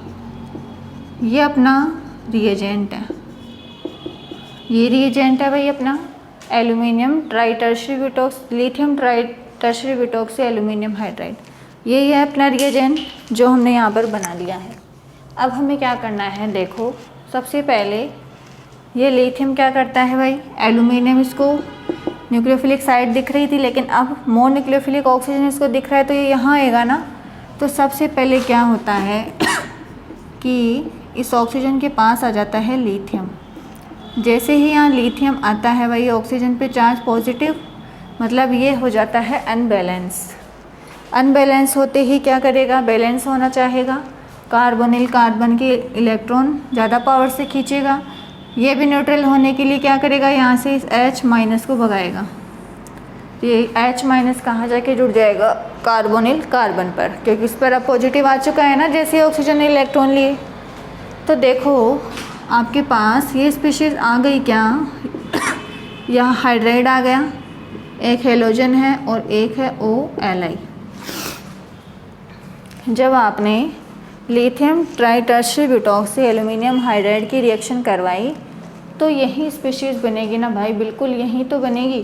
ये अपना रिएजेंट है, ये रिएजेंट है भाई अपना aluminium tri tertiary butox, lithium tri tertiary butoxy aluminium hydride. ये है अपना रिएजेंट जो हमने यहाँ पर बना लिया है। अब हमें क्या करना है, देखो सबसे पहले ये लिथियम क्या करता है भाई, एल्यूमिनियम इसको न्यूक्लियोफिलिक साइड दिख रही थी, लेकिन अब मोर न्यूक्लियोफिलिक ऑक्सीजन इसको दिख रहा है, तो ये यहाँ आएगा ना। तो सबसे पहले क्या होता है कि इस ऑक्सीजन के पास आ जाता है लिथियम। जैसे ही यहाँ लिथियम आता है भाई ऑक्सीजन पे चार्ज पॉजिटिव, मतलब ये हो जाता है अनबैलेंस। अनबैलेंस होते ही क्या करेगा, बैलेंस होना चाहेगा, कार्बोनिल कार्बन के इलेक्ट्रॉन ज़्यादा पावर से खींचेगा। ये भी न्यूट्रल होने के लिए क्या करेगा, यहाँ से इस H माइनस को भगाएगा। ये H माइनस कहाँ जाके जुड़ जाएगा, कार्बोनिल कार्बन पर, क्योंकि इस पर अब पॉजिटिव आ चुका है ना जैसे ऑक्सीजन ने इलेक्ट्रॉन लिए। तो देखो आपके पास ये स्पीशीज़ आ गई क्या, यहाँ हाइड्राइड आ गया, एक हेलोजन है और एक है OLi। जब आपने lithium tri tertiary butoxy aluminium hydride की रिएक्शन करवाई तो यही स्पीशीज़ बनेगी ना भाई, बिल्कुल यही तो बनेगी,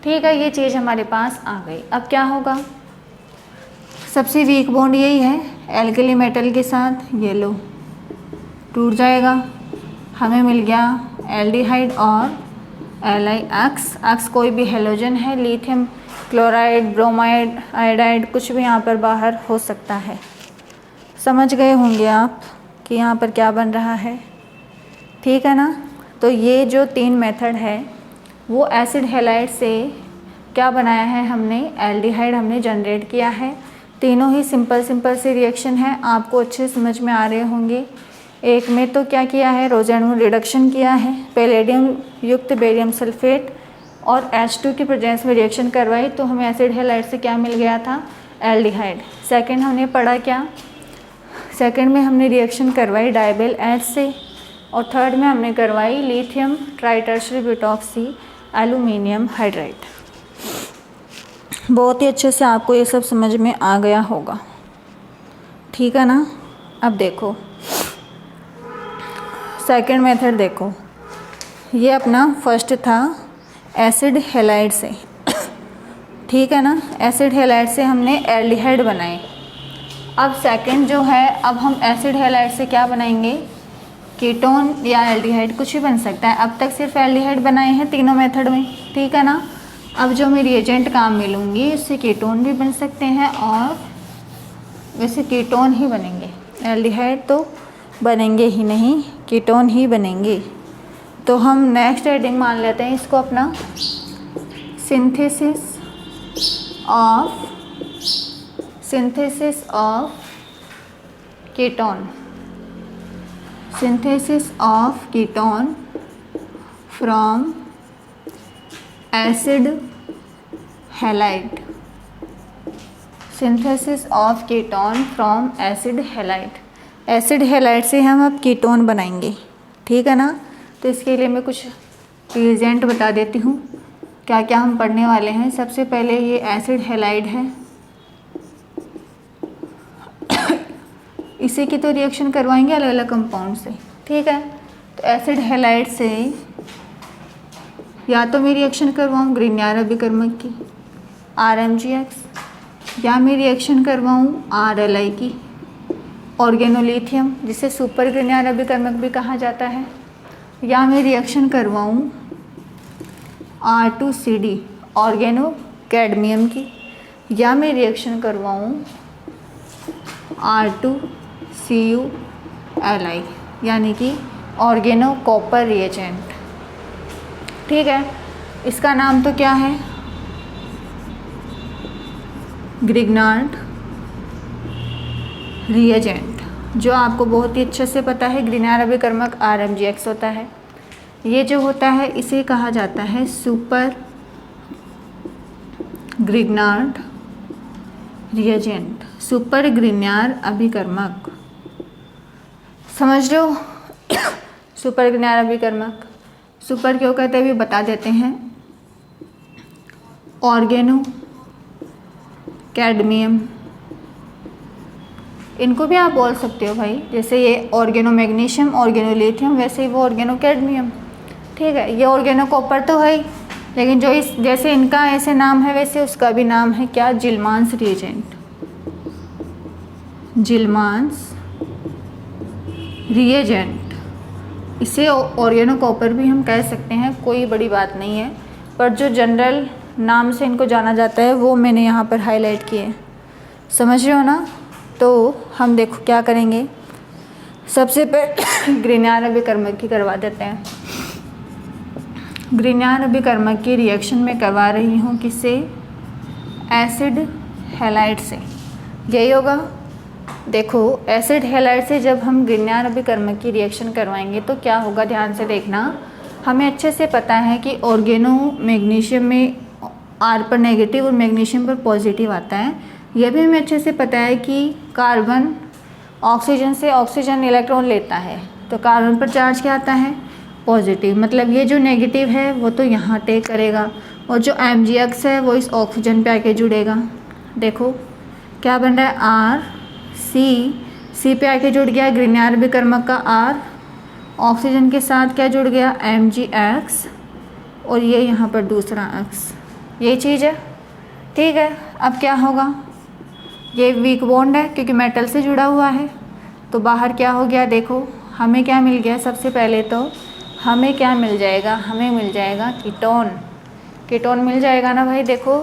ठीक है। ये चीज़ हमारे पास आ गई। अब क्या होगा, सबसे वीक बॉन्ड यही है एल्कली मेटल के साथ, ये लो टूट जाएगा, हमें मिल गया एल्डिहाइड और Li(X) कोई भी हेलोजन है, लिथियम क्लोराइड, ब्रोमाइड, आयोडाइड, कुछ भी यहाँ पर बाहर हो सकता है। समझ गए होंगे आप कि यहाँ पर क्या बन रहा है, ठीक है ना। तो ये जो 3 मेथड है वो एसिड हैलाइड से क्या बनाया है हमने, एल्डिहाइड हमने जनरेट किया है। तीनों ही सिंपल से रिएक्शन है, आपको अच्छे समझ में आ रहे होंगे। एक में तो क्या किया है, रोज़ाणु रिडक्शन किया है, पैलेडियम युक्त बेरियम सल्फेट और H2 की प्रेजेंस में रिएक्शन करवाई तो हमें एसिड हैलाइड से क्या मिल गया था, एल्डिहाइड। सेकंड हमने पढ़ा क्या, सेकंड में हमने रिएक्शन करवाई डाइबेल H से, और थर्ड में हमने करवाई lithium tri tertiary butoxy aluminium hydride. बहुत ही अच्छे से आपको ये सब समझ में आ गया होगा, ठीक है ना। अब देखो सेकंड मेथड, देखो ये अपना फर्स्ट था एसिड हैलाइड से, ठीक है ना। एसिड हैलाइड से हमने एल्डिहाइड बनाए। अब सेकंड जो है, अब हम एसिड हैलाइड से क्या बनाएंगे, कीटोन या एल्डिहाइड, कुछ भी बन सकता है। अब तक सिर्फ एल्डिहाइड बनाए हैं तीनों मेथड में, ठीक है ना। अब जो मैं रिएजेंट काम मिलूँगी इससे कीटोन भी बन सकते हैं और वैसे कीटोन ही बनेंगे, एल्डिहाइड तो बनेंगे ही नहीं, कीटोन ही बनेंगे। तो हम नेक्स्ट हेडिंग मान लेते हैं इसको अपना, synthesis of ketone, synthesis of ketone from acid halide, synthesis of ketone from acid halide। Acid halide से हम अब कीटोन बनाएंगे, ठीक है ना। तो इसके लिए मैं कुछ रिएजेंट बता देती हूँ क्या क्या हम पढ़ने वाले हैं। सबसे पहले ये एसिड हैलाइड है, इसी की तो रिएक्शन करवाएंगे अलग अलग कंपाउंड से, ठीक है। तो एसिड हैलाइड से या तो मैं रिएक्शन करवाऊँ ग्रिग्नार्ड अभिकर्मक की RMgX, या मैं रिएक्शन करवाऊँ RLi की ऑर्गेनोलिथियम, जिसे सुपर ग्रिग्नार्ड अभिकर्मक भी कहा जाता है, या मैं रिएक्शन करवाऊँ R2CD ऑर्गेनो कैडमियम की, या मैं रिएक्शन करवाऊँ R2CuLi यानी कि ऑर्गेनो कॉपर रिएजेंट, ठीक है। इसका नाम तो क्या है, ग्रिग्नार्ड रिएजेंट, जो आपको बहुत ही अच्छे से पता है, ग्रिनार अभिकर्मक RMGX होता है। ये जो होता है इसे कहा जाता है सुपर ग्रिग्नार्ड रिएजेंट, सुपर ग्रिग्नार अभिकर्मक, समझ रहे हो? सुपर ग्रिग्नार अभिकर्मक, सुपर क्यों कहते हैं अभी बता देते हैं। ऑर्गेनो कैडमियम, इनको भी आप बोल सकते हो भाई, जैसे ये ऑर्गेनो मैग्नीशियम, ऑर्गेनो लिथियम, वैसे ही वो ऑर्गेनो कैडमियम, ठीक है। ये ऑर्गेनो कॉपर तो है ही, लेकिन जो इस जैसे इनका ऐसे नाम है वैसे उसका भी नाम है क्या, जिल्मांस रिएजेंट, जिल्मांस रिएजेंट। इसे ऑर्गेनो कॉपर भी हम कह सकते हैं, कोई बड़ी बात नहीं है, पर जो जनरल नाम से इनको जाना जाता है वो मैंने यहाँ पर हाईलाइट किए, समझ रहे हो ना? तो हम देखो क्या करेंगे, सबसे पहले ग्रिनार अभिकर्मक की करवा देते हैं। ग्रिनार अभिकर्मक की रिएक्शन में करवा रही हूँ किससे, एसिड हैलाइड से, यही होगा। देखो एसिड हैलाइड से जब हम ग्रिनार अभिकर्मक की रिएक्शन करवाएंगे तो क्या होगा, ध्यान से देखना। हमें अच्छे से पता है कि ऑर्गेनो मैग्नीशियम में R पर नेगेटिव और मैग्नीशियम पर पॉजिटिव आता है। यह भी हमें अच्छे से पता है कि कार्बन ऑक्सीजन से ऑक्सीजन इलेक्ट्रॉन लेता है, तो कार्बन पर चार्ज क्या आता है, पॉजिटिव, मतलब ये जो नेगेटिव है वो तो यहाँ टेक करेगा, और जो MgX है वो इस ऑक्सीजन पे आके जुड़ेगा। देखो क्या बन रहा है, C पे आके जुड़ गया ग्रिनार अभिकर्मक का R, ऑक्सीजन के साथ क्या जुड़ गया, MgX, और ये यहाँ पर दूसरा X, ये चीज़ है, ठीक है। अब क्या होगा, ये वीक बॉन्ड है क्योंकि मेटल से जुड़ा हुआ है, तो बाहर क्या हो गया, देखो हमें क्या मिल गया, सबसे पहले तो हमें क्या मिल जाएगा, हमें मिल जाएगा कीटोन, कीटोन मिल जाएगा ना भाई। देखो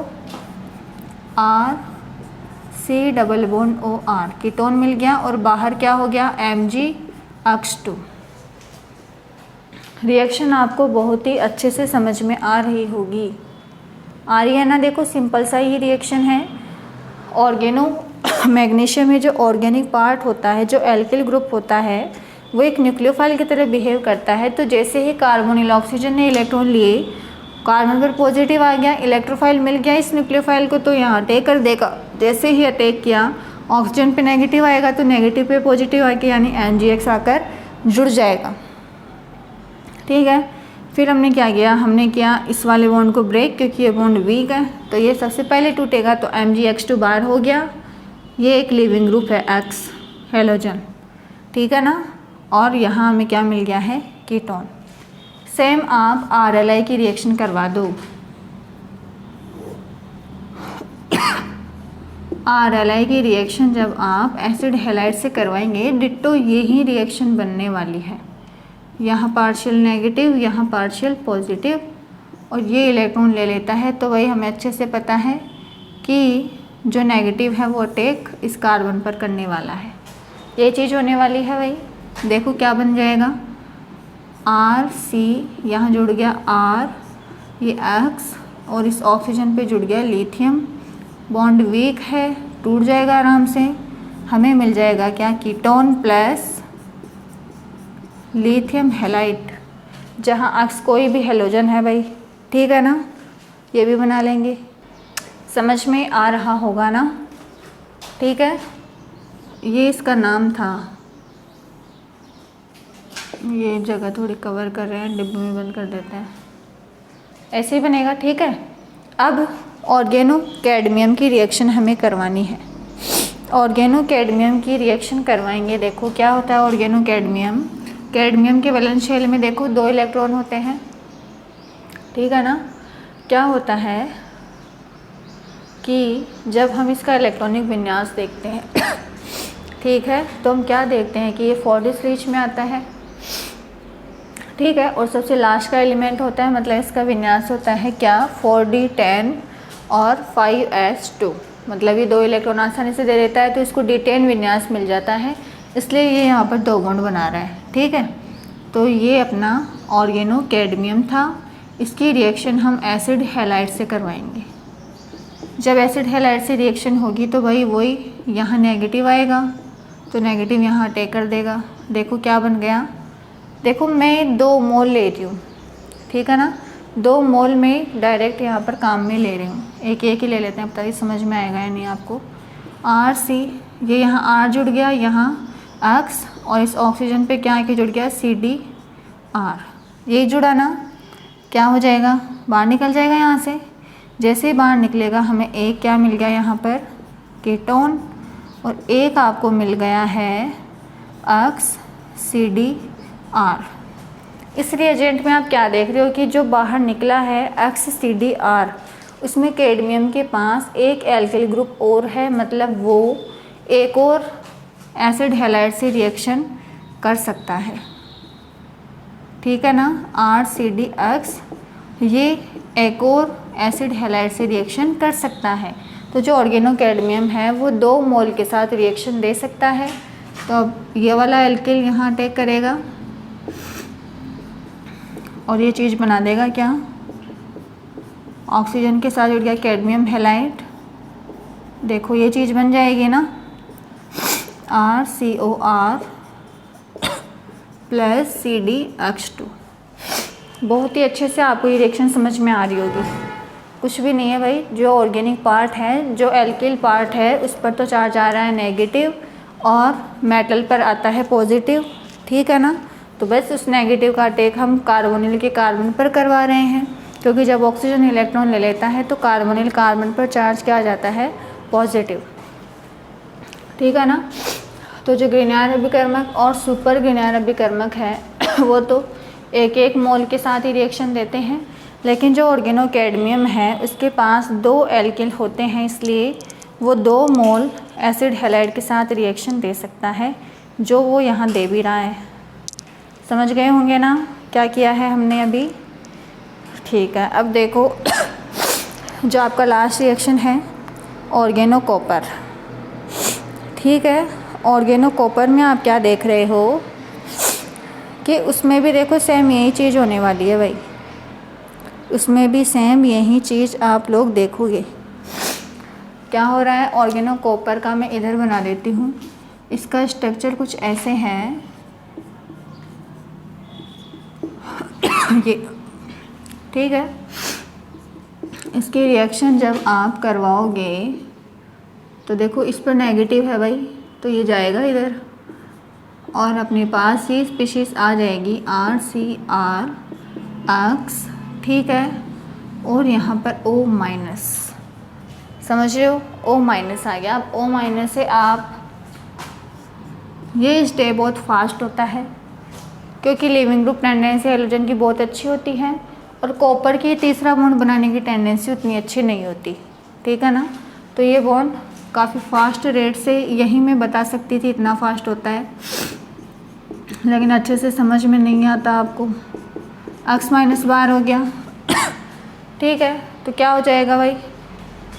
RC double bond OR, ketone मिल गया, और बाहर क्या हो गया, MgX2। रिएक्शन आपको बहुत ही अच्छे से समझ में आ रही होगी, आ रही है ना? देखो सिंपल सा ही रिएक्शन है। ऑर्गेनो मैग्नीशियम में जो ऑर्गेनिक पार्ट होता है, जो एल्किल ग्रुप होता है, वो एक न्यूक्लियोफाइल की तरह बिहेव करता है। तो जैसे ही कार्बोनिल ऑक्सीजन ने इलेक्ट्रॉन लिए, कार्बन पर पॉजिटिव आ गया, इलेक्ट्रोफाइल मिल गया इस न्यूक्लियोफाइल को, तो यहाँ अटैक कर देगा। जैसे ही अटैक किया, ऑक्सीजन पे नेगेटिव आएगा तो नेगेटिव पे पॉजिटिव आके यानी MgX आकर जुड़ जाएगा, ठीक है। फिर हमने क्या किया, हमने किया इस वाले बॉन्ड को ब्रेक, क्योंकि ये बॉन्ड वीक है तो ये सबसे पहले टूटेगा, तो MgX2 बाहर हो गया। ये एक लिविंग ग्रुप है X हेलोजन, ठीक है ना। और यहाँ हमें क्या मिल गया है, कीटोन। सेम आप RLI की रिएक्शन करवा दो। RLI की रिएक्शन जब आप एसिड हैलाइड से करवाएंगे, डिट्टो यही रिएक्शन बनने वाली है। यहाँ पार्शियल नेगेटिव, यहाँ पार्शियल पॉजिटिव, और ये इलेक्ट्रॉन ले लेता है। तो वही हमें अच्छे से पता है कि जो नेगेटिव है वो अटैक इस कार्बन पर करने वाला है, ये चीज़ होने वाली है भाई। देखो क्या बन जाएगा, RC, यहाँ जुड़ गया R, ये X, और इस ऑक्सीजन पे जुड़ गया लिथियम। बॉन्ड वीक है, टूट जाएगा आराम से, हमें मिल जाएगा क्या, कीटोन प्लस लिथियम हैलाइड, जहाँ X कोई भी हेलोजन है भाई, ठीक है ना। ये भी बना लेंगे, समझ में आ रहा होगा ना, ठीक है। ये इसका नाम था, ये जगह थोड़ी कवर कर रहे हैं, डिब्बे में बंद कर देते हैं, ऐसे ही बनेगा, ठीक है। अब ऑर्गेनो कैडमियम की रिएक्शन हमें करवानी है। ऑर्गेनो कैडमियम की रिएक्शन करवाएंगे। देखो क्या होता है ऑर्गेनो कैडमियम, कैडमियम के वैलेंस शेल में देखो 2 इलेक्ट्रॉन होते हैं, ठीक है ना। क्या होता है कि जब हम इसका इलेक्ट्रॉनिक विन्यास देखते हैं ठीक है, तो हम क्या देखते हैं कि ये 40 रीच में आता है, ठीक है। और सबसे लास्ट का एलिमेंट होता है, मतलब इसका विन्यास होता है क्या, 4d10 और 5s2, मतलब ये 2 इलेक्ट्रॉन आसानी से दे देता है, तो इसको d10 विन्यास मिल जाता है, इसलिए ये यहाँ पर 2 बॉन्ड बना रहा है, ठीक है। तो ये अपना ऑर्गेनो कैडमियम था। इसकी रिएक्शन हम एसिड हैलाइड से करवाएंगे। जब एसिड हैलाइड से रिएक्शन होगी तो भाई वही यहाँ नेगेटिव आएगा, तो नेगेटिव यहाँ अटैक कर देगा। देखो क्या बन गया, देखो मैं 2 मोल ले रही हूँ, ठीक है ना, 2 मोल में डायरेक्ट यहाँ पर काम में ले रही हूँ। एक ही ले लेते हैं, अब तक समझ में आएगा या नहीं आपको। RC, ये यहाँ R जुड़ गया, यहाँ X, और इस ऑक्सीजन पे क्या आके जुड़ गया, CDR। ये जुड़ा ना, क्या हो जाएगा, बाहर निकल जाएगा यहाँ से। जैसे ही बाहर निकलेगा हमें एक क्या मिल गया यहाँ पर, कीटोन, और एक आपको मिल गया है XCDR। इस रिएजेंट में आप क्या देख रहे हो कि जो बाहर निकला है XCDR, उसमें कैडमियम के पास एक एल्किल ग्रुप और है, मतलब वो एक और एसिड हैलाइड से रिएक्शन कर सकता है, ठीक है ना। RCDX ये एक और एसिड हैलाइड से रिएक्शन कर सकता है। तो जो ऑर्गेनो कैडमियम है वो 2 मोल के साथ रिएक्शन दे सकता है। तो अब ये वाला एल्किल यहाँ अटैक करेगा और ये चीज़ बना देगा क्या, ऑक्सीजन के साथ जुड़ गया कैडमियम हैलाइड। देखो ये चीज़ बन जाएगी ना, RCOR प्लस CDH2। बहुत ही अच्छे से आपको ये रिएक्शन समझ में आ रही होगी। कुछ भी नहीं है भाई, जो ऑर्गेनिक पार्ट है, जो एल्किल पार्ट है, उस पर तो चार्ज आ रहा है नेगेटिव और मेटल पर आता है पॉजिटिव, ठीक है ना। तो बस उस नेगेटिव का अटैक हम कार्बोनिल के कार्बन पर करवा रहे हैं, क्योंकि जब ऑक्सीजन इलेक्ट्रॉन ले लेता है तो कार्बोनिल कार्बन पर चार्ज क्या आ जाता है, पॉजिटिव, ठीक है ना। तो जो ग्रीनियर अभिकर्मक और सुपर ग्रीनियर अभिकर्मक है वो तो एक मोल के साथ ही रिएक्शन देते हैं, लेकिन जो ऑर्गेनो कैडमियम है उसके पास 2 एल्किल होते हैं, इसलिए वो 2 मोल एसिड हैलाइड के साथ रिएक्शन दे सकता है, जो वो यहाँ दे भी रहा है। समझ गए होंगे ना क्या किया है हमने अभी, ठीक है। अब देखो जो आपका लास्ट रिएक्शन है ऑर्गेनो कॉपर, ठीक है। ऑर्गेनो कॉपर में आप क्या देख रहे हो कि उसमें भी देखो सेम यही चीज़ होने वाली है भाई, उसमें भी सेम यही चीज़ आप लोग देखोगे। क्या हो रहा है, ऑर्गेनो कॉपर का मैं इधर बना देती हूँ। इसका स्ट्रक्चर कुछ ऐसे है, ये ठीक है। इसकी रिएक्शन जब आप करवाओगे तो देखो इस पर नेगेटिव है भाई, तो ये जाएगा इधर और अपने पास ही स्पीशीज़ आ जाएगी RCRX, ठीक है। और यहाँ पर O-, समझ रहे हो, O- आ गया। अब O- से आप, ये स्टेप बहुत फास्ट होता है क्योंकि लिविंग ग्रुप टेंडेंसी हैलोजन की बहुत अच्छी होती है और कॉपर की तीसरा बॉन्ड बनाने की टेंडेंसी उतनी अच्छी नहीं होती, ठीक है ना। तो ये बॉन्ड काफ़ी फास्ट रेट से, यही मैं बता सकती थी इतना फास्ट होता है, लेकिन अच्छे से समझ में नहीं आता आपको। X- बार हो गया, ठीक है। तो क्या हो जाएगा भाई,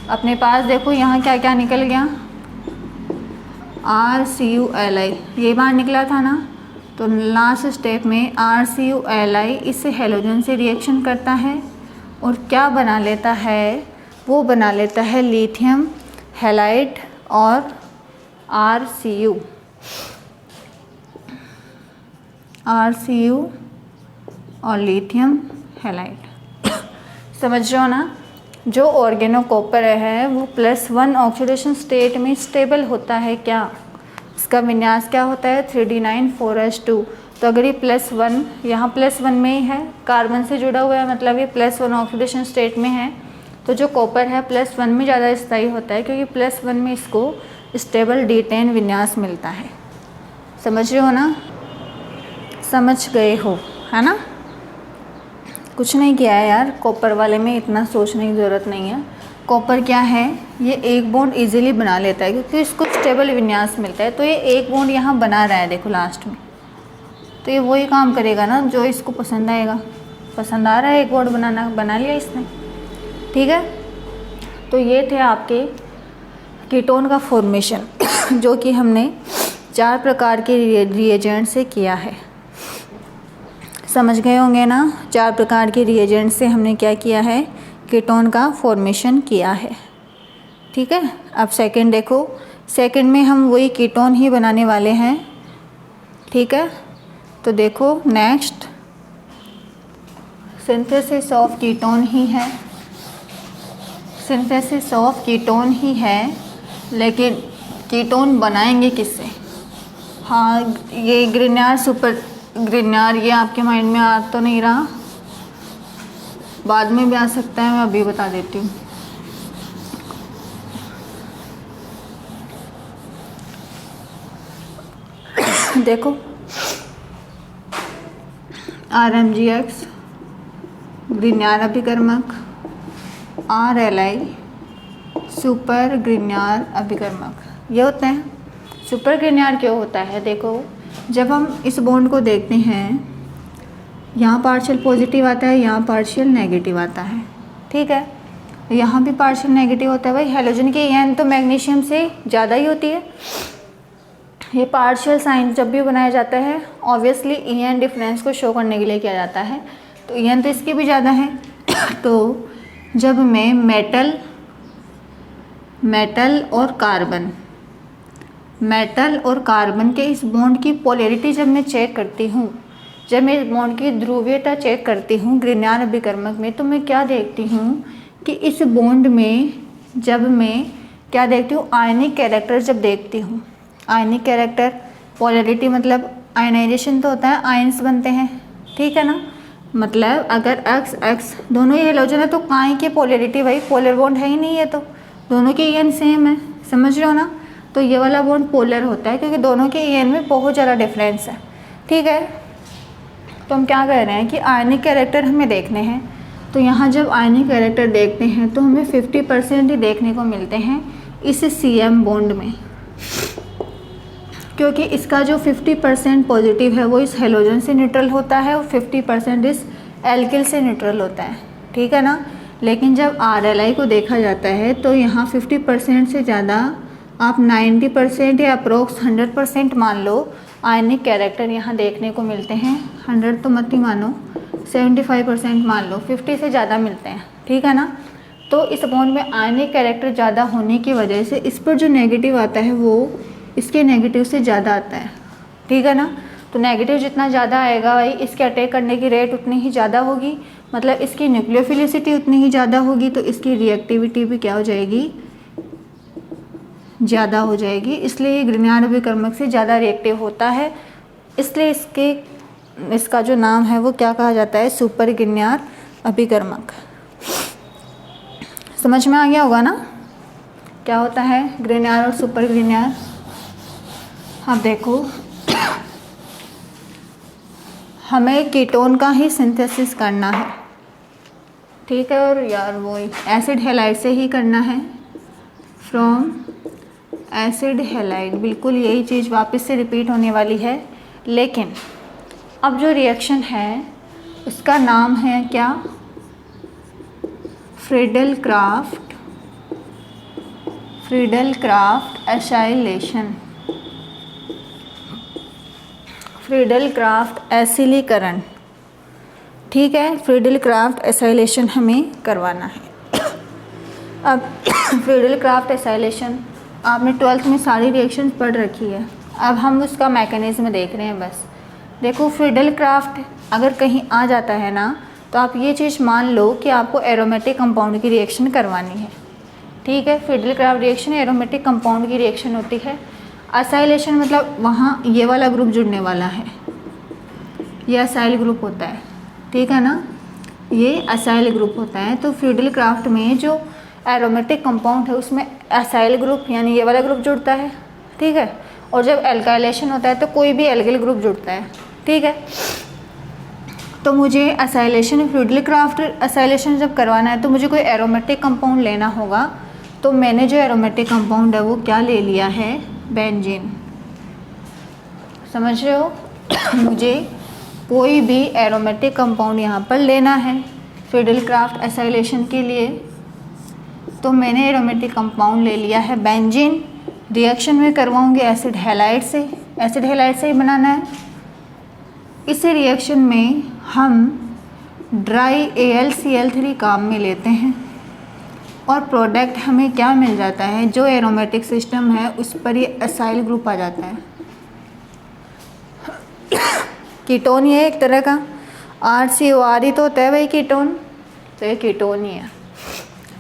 अपने पास देखो यहाँ क्या क्या निकल गया, RCuLi, ये बार निकला था ना। तो लास्ट स्टेप में RCuLi इस हैलोजन से रिएक्शन करता है और क्या बना लेता है, वो बना लेता है लिथियम हैलाइड और RCu और लिथियम हैलाइड। समझ रहे हो ना। जो ऑर्गेनो कॉपर है वो +1 ऑक्सीडेशन स्टेट में स्टेबल होता है। क्या इसका विन्यास क्या होता है, 3D9 4s2। तो अगर ये +1 यहाँ +1 में ही है, कार्बन से जुड़ा हुआ है, मतलब ये +1 ऑक्सीडेशन स्टेट में है, तो जो कॉपर है +1 में ज़्यादा स्थायी होता है क्योंकि +1 में इसको स्टेबल D10 विन्यास मिलता है। समझ रहे हो ना, समझ गए हो है ना। कुछ नहीं किया है यार, कॉपर वाले में इतना सोचने की ज़रूरत नहीं है। कॉपर क्या है, ये एक बॉन्ड इजीली बना लेता है क्योंकि इसको स्टेबल विन्यास मिलता है। तो ये एक बॉन्ड यहाँ बना रहा है देखो लास्ट में, तो ये वही काम करेगा ना जो इसको पसंद आएगा। पसंद आ रहा है एक बॉन्ड बनाना, बना लिया इसने, ठीक है। तो ये थे आपके कीटोन का फॉर्मेशन जो कि हमने 4 प्रकार के रिएजेंट से किया है। समझ गए होंगे ना, 4 प्रकार के रिएजेंट से हमने क्या किया है, कीटोन का फॉर्मेशन किया है, ठीक है। अब सेकंड देखो, सेकंड में हम वही कीटोन ही बनाने वाले हैं, ठीक है। तो देखो नेक्स्ट सिंथेसिस ऑफ कीटोन ही है, सिंथेसिस ऑफ कीटोन ही है, लेकिन कीटोन बनाएंगे किससे? हाँ, ये ग्रिग्नार्ड सुपर ग्रिग्नार्ड, ये आपके माइंड में आ तो नहीं रहा, बाद में भी आ सकता है, मैं अभी बता देती हूँ। देखो RMGX ग्रिग्नार्ड अभिकर्मक, RLI सुपर ग्रिग्नार्ड अभिकर्मक, ये होते हैं। सुपर ग्रिग्नार्ड क्यों होता है? देखो जब हम इस बॉन्ड को देखते हैं, यहाँ पार्शियल पॉजिटिव आता है, यहाँ पार्शियल नेगेटिव आता है, ठीक है। यहाँ भी पार्शियल नेगेटिव होता है। भाई हेलोजन की EN तो मैग्नीशियम से ज़्यादा ही होती है। ये पार्शियल साइन जब भी बनाया जाता है ऑब्वियसली EN डिफरेंस को शो करने के लिए किया जाता है, तो EN तो इसकी भी ज़्यादा है। तो जब मैं मेटल और कार्बन के इस बॉन्ड की पोलैरिटी जब मैं चेक करती हूँ, जब मैं इस बॉन्ड की ध्रुवीयता चेक करती हूँ ग्रिग्नार्ड अभिकर्मक में, तो मैं क्या देखती हूँ कि इस बॉन्ड में जब मैं क्या देखती हूँ, आयनिक कैरेक्टर जब देखती हूँ, आयनिक कैरेक्टर, पोलैरिटी मतलब आयनाइजेशन तो होता है, आयंस बनते हैं, ठीक है ना। मतलब अगर X दोनों ही हेलोजन है तो काई की पोलैरिटी, भाई पोलर बॉन्ड है ही नहीं है, तो दोनों के EN सेम है, समझ रहे हो ना। तो ये वाला बॉन्ड पोलर होता है क्योंकि दोनों के EN में बहुत ज़्यादा डिफरेंस है, ठीक है। तो हम क्या कह रहे हैं कि आयनिक कैरेक्टर हमें देखने हैं, तो यहाँ जब आयनिक कैरेक्टर देखते हैं तो हमें 50% ही देखने को मिलते हैं इस CM बॉन्ड में, क्योंकि इसका जो 50% पॉजिटिव है वो इस हेलोजन से न्यूट्रल होता है और 50% इस एल्किल से न्यूट्रल होता है, ठीक है ना। लेकिन जब RLI को देखा जाता है तो यहाँ 50% से ज़्यादा, आप 90% या अप्रोक्स 100% मान लो आयनिक कैरेक्टर यहाँ देखने को मिलते हैं। 100 तो मत ही मानो, 75% मान लो, 50 से ज़्यादा मिलते हैं, ठीक है ना। तो इस बॉन्ड में आयनिक कैरेक्टर ज़्यादा होने की वजह से इस पर जो नेगेटिव आता है वो इसके नेगेटिव से ज़्यादा आता है, ठीक है ना। तो नेगेटिव जितना ज़्यादा आएगा भाई इसके अटैक करने की रेट उतनी ही ज़्यादा होगी, मतलब इसकी न्यूक्लियोफिलिसिटी उतनी ही ज़्यादा होगी, तो इसकी रिएक्टिविटी भी क्या हो जाएगी, ज़्यादा हो जाएगी। इसलिए ये ग्रिग्नार्ड अभिकर्मक से ज़्यादा रिएक्टिव होता है, इसलिए इसका जो नाम है वो क्या कहा जाता है, सुपर ग्रिग्नार्ड अभिकर्मक। समझ में आ गया होगा ना क्या होता है ग्रिग्नार्ड और सुपर ग्रिग्नार्ड। अब देखो हमें कीटोन का ही सिंथेसिस करना है, ठीक है, और यार वो एसिड हैलाइड से ही करना है, फ्रॉम एसिड हैलाइड, बिल्कुल यही चीज़ वापस से रिपीट होने वाली है। लेकिन अब जो रिएक्शन है उसका नाम है क्या, Friedel Crafts acylation, Friedel Crafts एसिलीकरण, ठीक है। फ्रीडल क्राफ्ट एसाइलेशन हमें करवाना है। अब फ्रीडल क्राफ्ट एसाइलेशन आपने 12th में सारी रिएक्शन पढ़ रखी है, अब हम उसका मैकेनिज्म देख रहे हैं बस। देखो फ्रीडल क्राफ्ट अगर कहीं आ जाता है ना, तो आप ये चीज़ मान लो कि आपको एरोमेटिक कंपाउंड की रिएक्शन करवानी है, ठीक है। Friedel craft reaction aromatic compound की रिएक्शन होती है। असाइलेशन मतलब वहाँ ये वाला ग्रुप जुड़ने वाला है, ये असाइल ग्रुप होता है, ठीक है ना, ये असाइल ग्रुप होता है। तो फ्रीडल क्राफ्ट में जो एरोमेटिक कंपाउंड है उसमें असाइल ग्रुप यानी ये वाला ग्रुप जुड़ता है, ठीक है। और जब एल्काइलेशन होता है तो कोई भी एल्किल ग्रुप जुड़ता है, ठीक है। तो मुझे असाइलेशन, फ्रीडल क्राफ्ट असाइलेशन जब करवाना है तो मुझे कोई एरोमेटिक कंपाउंड लेना होगा। तो मैंने जो एरोमेटिक कंपाउंड है वो क्या ले लिया है, बेंजीन, समझ रहे हो। मुझे कोई भी एरोमेटिक कंपाउंड यहाँ पर लेना है फ्रीडल क्राफ्ट एसाइलेशन के लिए, तो मैंने एरोमेटिक कंपाउंड ले लिया है बेंजीन। रिएक्शन में करवाऊंगी एसिड हैलाइड से, एसिड हैलाइड से ही बनाना है। इस रिएक्शन में हम ड्राई AlCl3 काम में लेते हैं और प्रोडक्ट हमें क्या मिल जाता है, जो एरोमेटिक सिस्टम है उस पर ये असाइल ग्रुप आ जाता है। कीटोन ये एक तरह का RCOR ही तो होता है भाई कीटोन, तो ये कीटोन ही है,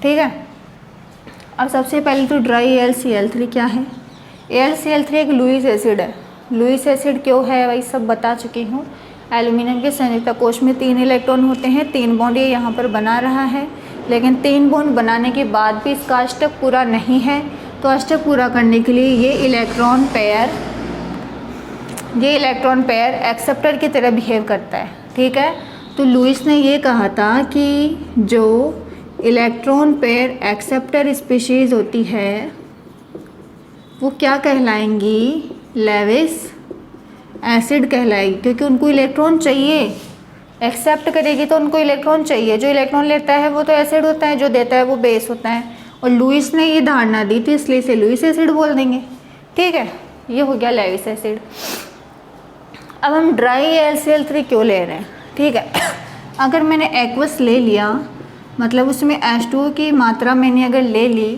ठीक है। अब सबसे पहले तो ड्राई AlCl3 क्या है। AlCl3 एक लुईस एसिड है। लुईस एसिड क्यों है भाई, सब बता चुकी हूँ। एल्यूमिनियम के संयुक्त कोश में 3 इलेक्ट्रॉन होते हैं, 3 बॉन्ड ये यहाँ पर बना रहा है, लेकिन 3 बॉन्ड बनाने के बाद भी इसका अष्टक पूरा नहीं है, तो अष्टक पूरा करने के लिए ये इलेक्ट्रॉन पेयर एक्सेप्टर की तरह बिहेव करता है, ठीक है। तो लुईस ने ये कहा था कि जो इलेक्ट्रॉन पेयर एक्सेप्टर स्पीशीज़ होती है वो क्या कहलाएंगी, लेविस एसिड कहलाएगी, क्योंकि उनको इलेक्ट्रॉन चाहिए। एक्सेप्ट करेगी तो उनको इलेक्ट्रॉन चाहिए, जो इलेक्ट्रॉन लेता है वो तो एसिड होता है, जो देता है वो बेस होता है। और लुईस ने ये धारणा दी थी, इसलिए इसे लुईस एसिड बोल देंगे, ठीक है। ये हो गया लेविस एसिड। अब हम ड्राई AlCl3 क्यों ले रहे हैं, ठीक है। अगर मैंने एक्वस ले लिया, मतलब उसमें H2O की मात्रा मैंने अगर ले ली,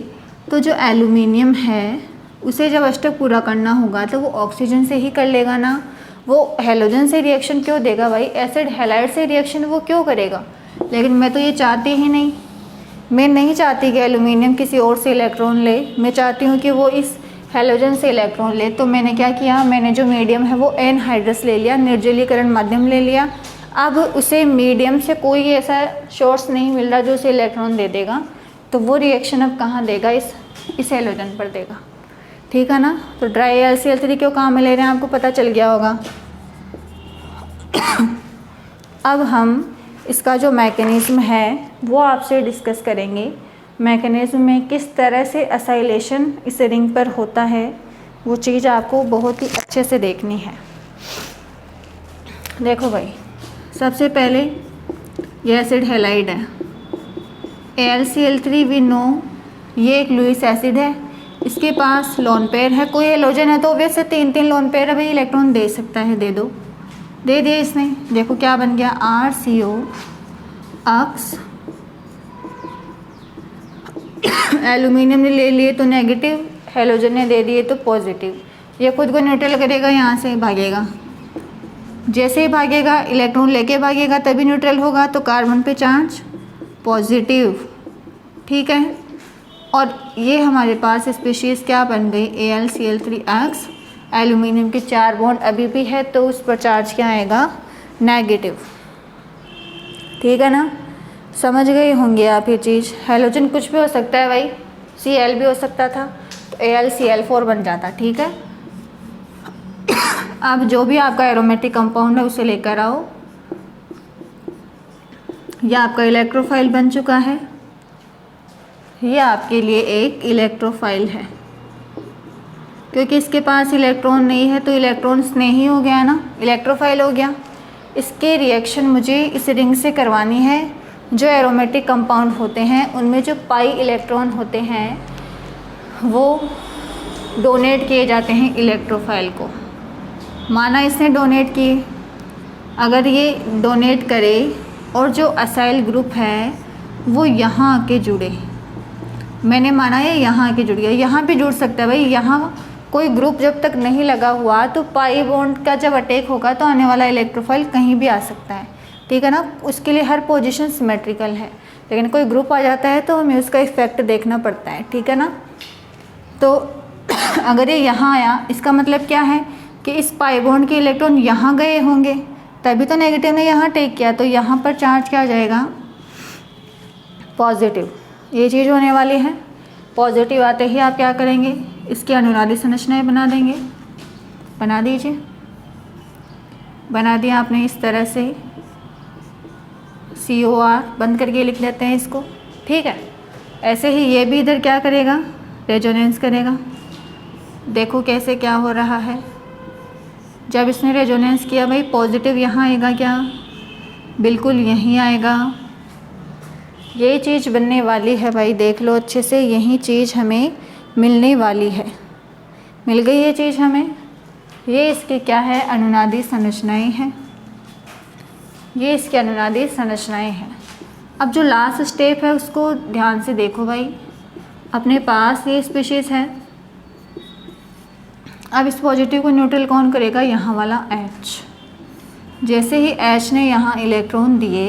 तो जो एल्यूमिनियम है उसे जब अष्टक पूरा करना होगा तो वो ऑक्सीजन से ही कर लेगा ना, वो हैलोजन से रिएक्शन क्यों देगा भाई, एसिड हैलाइड से रिएक्शन वो क्यों करेगा। लेकिन मैं तो ये चाहती ही नहीं, मैं नहीं चाहती कि एल्यूमिनियम किसी और से इलेक्ट्रॉन ले, मैं चाहती हूँ कि वो इस हैलोजन से इलेक्ट्रॉन ले। तो मैंने क्या किया, मैंने जो मीडियम है वो एनहाइड्रस ले लिया, निर्जलीकरण माध्यम ले लिया। अब उसे मीडियम से कोई ऐसा सोर्स नहीं मिल रहा जो उसे इलेक्ट्रॉन दे देगा, तो वो रिएक्शन अब कहाँ देगा, इस हैलोजन पर देगा, ठीक है ना। तो ड्राई AlCl3 क्यों काम में ले रहे हैं आपको पता चल गया होगा। अब हम इसका जो मैकेनिज्म है वो आपसे डिस्कस करेंगे। मैकेनिज्म में किस तरह से असाइलेशन इस रिंग पर होता है, वो चीज़ आपको बहुत ही अच्छे से देखनी है। देखो भाई, सबसे पहले ये एसिड हैलाइड है, AlCl3 वी नो, ये एक लुईस एसिड है, इसके पास लोन पेयर है, कोई हेलोजन है तो ऑब्वियस से 3 लोन पेयर है भाई, इलेक्ट्रॉन दे सकता है, दे दो, दे दिए इसने। देखो क्या बन गया, RCO अक्स, एल्यूमिनियम ने ले लिए तो नेगेटिव, हेलोजन ने दे दिए तो पॉजिटिव। ये खुद को न्यूट्रल करेगा, यहाँ से भागेगा, जैसे ही भागेगा इलेक्ट्रॉन लेके भागेगा तभी न्यूट्रल होगा, तो कार्बन पे चार्ज पॉजिटिव, ठीक है। और ये हमारे पास स्पीशीज़ क्या बन गई, AlCl3X, एल्यूमिनियम के 4 बॉन्ड अभी भी है तो उस पर चार्ज क्या आएगा, नेगेटिव, ठीक है ना। समझ गए होंगे आप ये चीज़। हेलोजन कुछ भी हो सकता है भाई, Cl भी हो सकता था, तो AlCl4 बन जाता, ठीक है। अब जो भी आपका एरोमेटिक कंपाउंड है उसे लेकर आओ। यह आपका इलेक्ट्रोफाइल बन चुका है, ये आपके लिए एक इलेक्ट्रोफाइल है, क्योंकि इसके पास इलेक्ट्रॉन नहीं है तो इलेक्ट्रॉन स्नेही हो गया ना, इलेक्ट्रोफाइल हो गया। इसके रिएक्शन मुझे इस रिंग से करवानी है। जो एरोमेटिक कंपाउंड होते हैं उनमें जो पाई इलेक्ट्रॉन होते हैं वो डोनेट किए जाते हैं इलेक्ट्रोफाइल को। माना इसने डोनेट किए, अगर ये डोनेट करे और जो असाइल ग्रुप है वो यहाँ आके जुड़े, मैंने माना ये यहाँ आके जुड़ गया, यहाँ भी जुड़ सकता है भाई। यहाँ कोई ग्रुप जब तक नहीं लगा हुआ तो पाई बॉन्ड का जब अटैक होगा तो आने वाला इलेक्ट्रोफाइल कहीं भी आ सकता है, ठीक है ना। उसके लिए हर पोजीशन सिमेट्रिकल है, लेकिन कोई ग्रुप आ जाता है तो हमें उसका इफेक्ट देखना पड़ता है, ठीक है ना। तो अगर ये यहाँ आया, इसका मतलब क्या है कि इस पाई बॉन्ड के इलेक्ट्रॉन यहाँ गए होंगे, तभी तो नेगेटिव ने यहाँ टेक किया, तो यहाँ पर चार्ज क्या आ जाएगा, पॉजिटिव। ये चीज़ होने वाली है। पॉजिटिव आते ही आप क्या करेंगे, इसकी अनुनादी संरचनाएं बना देंगे। बना दीजिए, बना दिया आपने इस तरह से, COR बंद करके लिख लेते हैं इसको, ठीक है। ऐसे ही ये भी इधर क्या करेगा, रेजोनेंस करेगा। देखो कैसे क्या हो रहा है, जब इसने रेजोनेंस किया भाई पॉजिटिव यहाँ आएगा, क्या बिल्कुल यहीं आएगा। ये चीज़ बनने वाली है भाई, देख लो अच्छे से, यही चीज़ हमें मिलने वाली है। मिल गई ये चीज़ हमें। ये इसकी क्या है, अनुनादी संरचनाएं हैं, ये इसकी अनुनादी संरचनाएं हैं। अब जो लास्ट स्टेप है उसको ध्यान से देखो भाई, अपने पास ये स्पीशीज़ है। अब इस पॉजिटिव को न्यूट्रल कौन करेगा, यहाँ वाला H। जैसे ही H ने यहाँ इलेक्ट्रॉन दिए,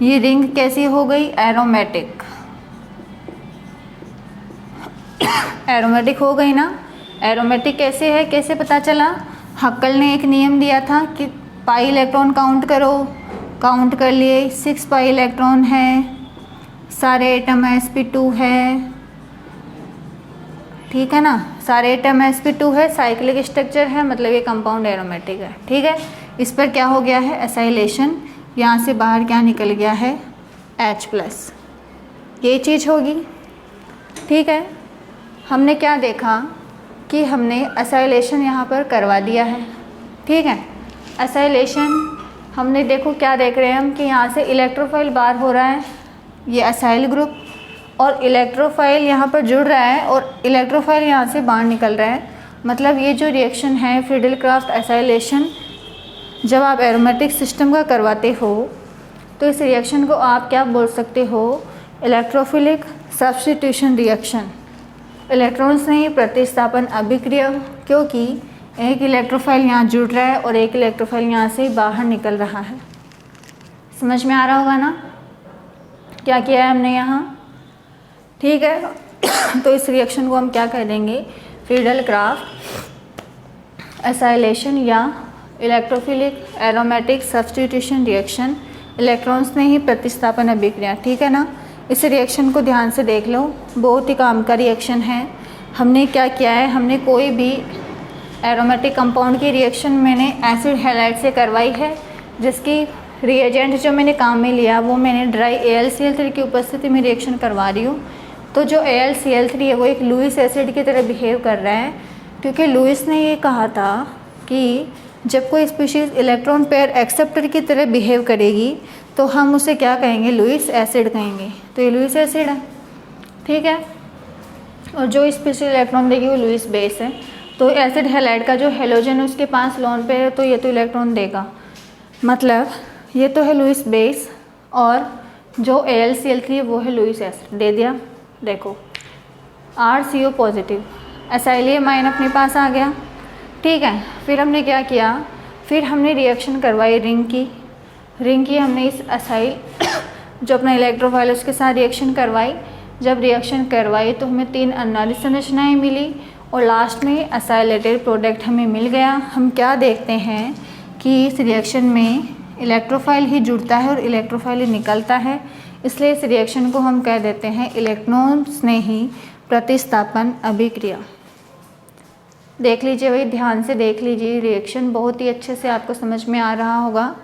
ये रिंग कैसी हो गई, एरोमेटिक। एरोमेटिक हो गई ना। एरोमेटिक कैसे है, कैसे पता चला, हक्कल ने एक नियम दिया था कि पाई इलेक्ट्रॉन काउंट करो, काउंट कर लिए 6 पाई इलेक्ट्रॉन है, सारे एटम sp2 है, ठीक है ना, सारे एटम sp2 है, साइक्लिक स्ट्रक्चर है, मतलब ये कंपाउंड एरोमेटिक है। ठीक है, इस पर क्या हो गया है, एसाइलेशन, यहाँ से बाहर क्या निकल गया है, H+, ये चीज़ होगी। ठीक है, हमने क्या देखा कि हमने एसाइलेशन यहाँ पर करवा दिया है। ठीक है, एसाइलेशन हमने देखो क्या देख रहे हैं हम कि यहाँ से इलेक्ट्रोफाइल बाहर हो रहा है, ये एसाइल ग्रुप, और इलेक्ट्रोफाइल यहाँ पर जुड़ रहा है और इलेक्ट्रोफाइल यहाँ से बाहर निकल रहा है। मतलब ये जो रिएक्शन है फ्रीडल-क्राफ्ट एसाइलेशन, जब आप एरोमेटिक सिस्टम का करवाते हो तो इस रिएक्शन को आप क्या बोल सकते हो, इलेक्ट्रोफिलिक सब्स्टिट्यूशन रिएक्शन। इलेक्ट्रॉन्स नहीं, प्रतिस्थापन अभिक्रिया, क्योंकि एक इलेक्ट्रोफाइल यहाँ जुड़ रहा है और एक इलेक्ट्रोफाइल यहाँ से बाहर निकल रहा है। समझ में आ रहा होगा ना क्या किया है हमने यहाँ। ठीक है, तो इस रिएक्शन को हम क्या कह देंगे, फ्रीडल-क्राफ्ट एसाइलेशन या electrophilic aromatic substitution reaction, electrons ने ही प्रतिस्थापन अभिक्रिया। ठीक है ना, इस रिएक्शन को ध्यान से देख लो, बहुत ही काम का रिएक्शन है। हमने क्या किया है, हमने कोई भी एरोमेटिक कंपाउंड की रिएक्शन मैंने एसिड हैलाइड से करवाई है, जिसकी रिएजेंट जो मैंने काम में लिया वो मैंने ड्राई AlCl3 की उपस्थिति में रिएक्शन करवा रही हूँ। तो जो AlCl3 है वो एक लुईस एसिड की तरह बिहेव कर रहा है, क्योंकि लुईस ने ये कहा था कि जब कोई स्पीशीज़ इलेक्ट्रॉन पेयर एक्सेप्टर की तरह बिहेव करेगी तो हम उसे क्या कहेंगे, लुईस एसिड कहेंगे। तो ये लुईस एसिड है। ठीक है, और जो स्पीशीज़ इलेक्ट्रॉन देगी वो लुईस बेस है। तो एसिड हैलाइड का जो हेलोजन है उसके 5 लोन पेयर है, तो ये तो इलेक्ट्रॉन देगा, मतलब ये तो है लुईस बेस, और जो AlCl3 है वो है लुईस एसिड, दे दिया। देखो RCO पॉजिटिव, एसाइलियम आयन अपने पास आ गया। ठीक है, फिर हमने क्या किया, फिर हमने रिएक्शन करवाई रिंग की हमने इस एसाइल जो अपना इलेक्ट्रोफाइल उसके साथ रिएक्शन करवाई। जब रिएक्शन करवाई तो हमें 3 अनालिक संरचनाएँ मिली और लास्ट में एसाइलेटेड प्रोडक्ट हमें मिल गया। हम क्या देखते हैं कि इस रिएक्शन में इलेक्ट्रोफाइल ही जुड़ता है और इलेक्ट्रोफाइल ही निकलता है, इसलिए इस रिएक्शन को हम कह देते हैं इलेक्ट्रॉन्स ने ही प्रतिस्थापन अभिक्रिया। देख लीजिए भाई, ध्यान से देख लीजिए, रिएक्शन बहुत ही अच्छे से आपको समझ में आ रहा होगा।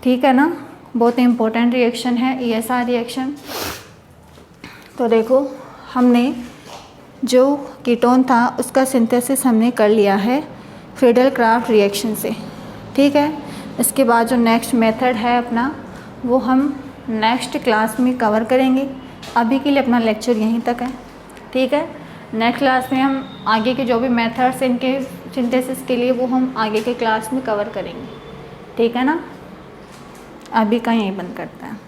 ठीक है ना, बहुत इम्पोर्टेंट रिएक्शन है ESR रिएक्शन। तो देखो हमने जो कीटोन था उसका सिंथेसिस हमने कर लिया है फ्रीडल-क्राफ्ट रिएक्शन से। ठीक है, इसके बाद जो नेक्स्ट मेथड है अपना वो हम नेक्स्ट क्लास में कवर करेंगे। अभी के लिए अपना लेक्चर यहीं तक है। ठीक है, नेक्स्ट क्लास में हम आगे के जो भी मेथड्स इनके सिंथेसिस के लिए वो हम आगे के क्लास में कवर करेंगे। ठीक है ना, अभी का यहीं बंद करते हैं।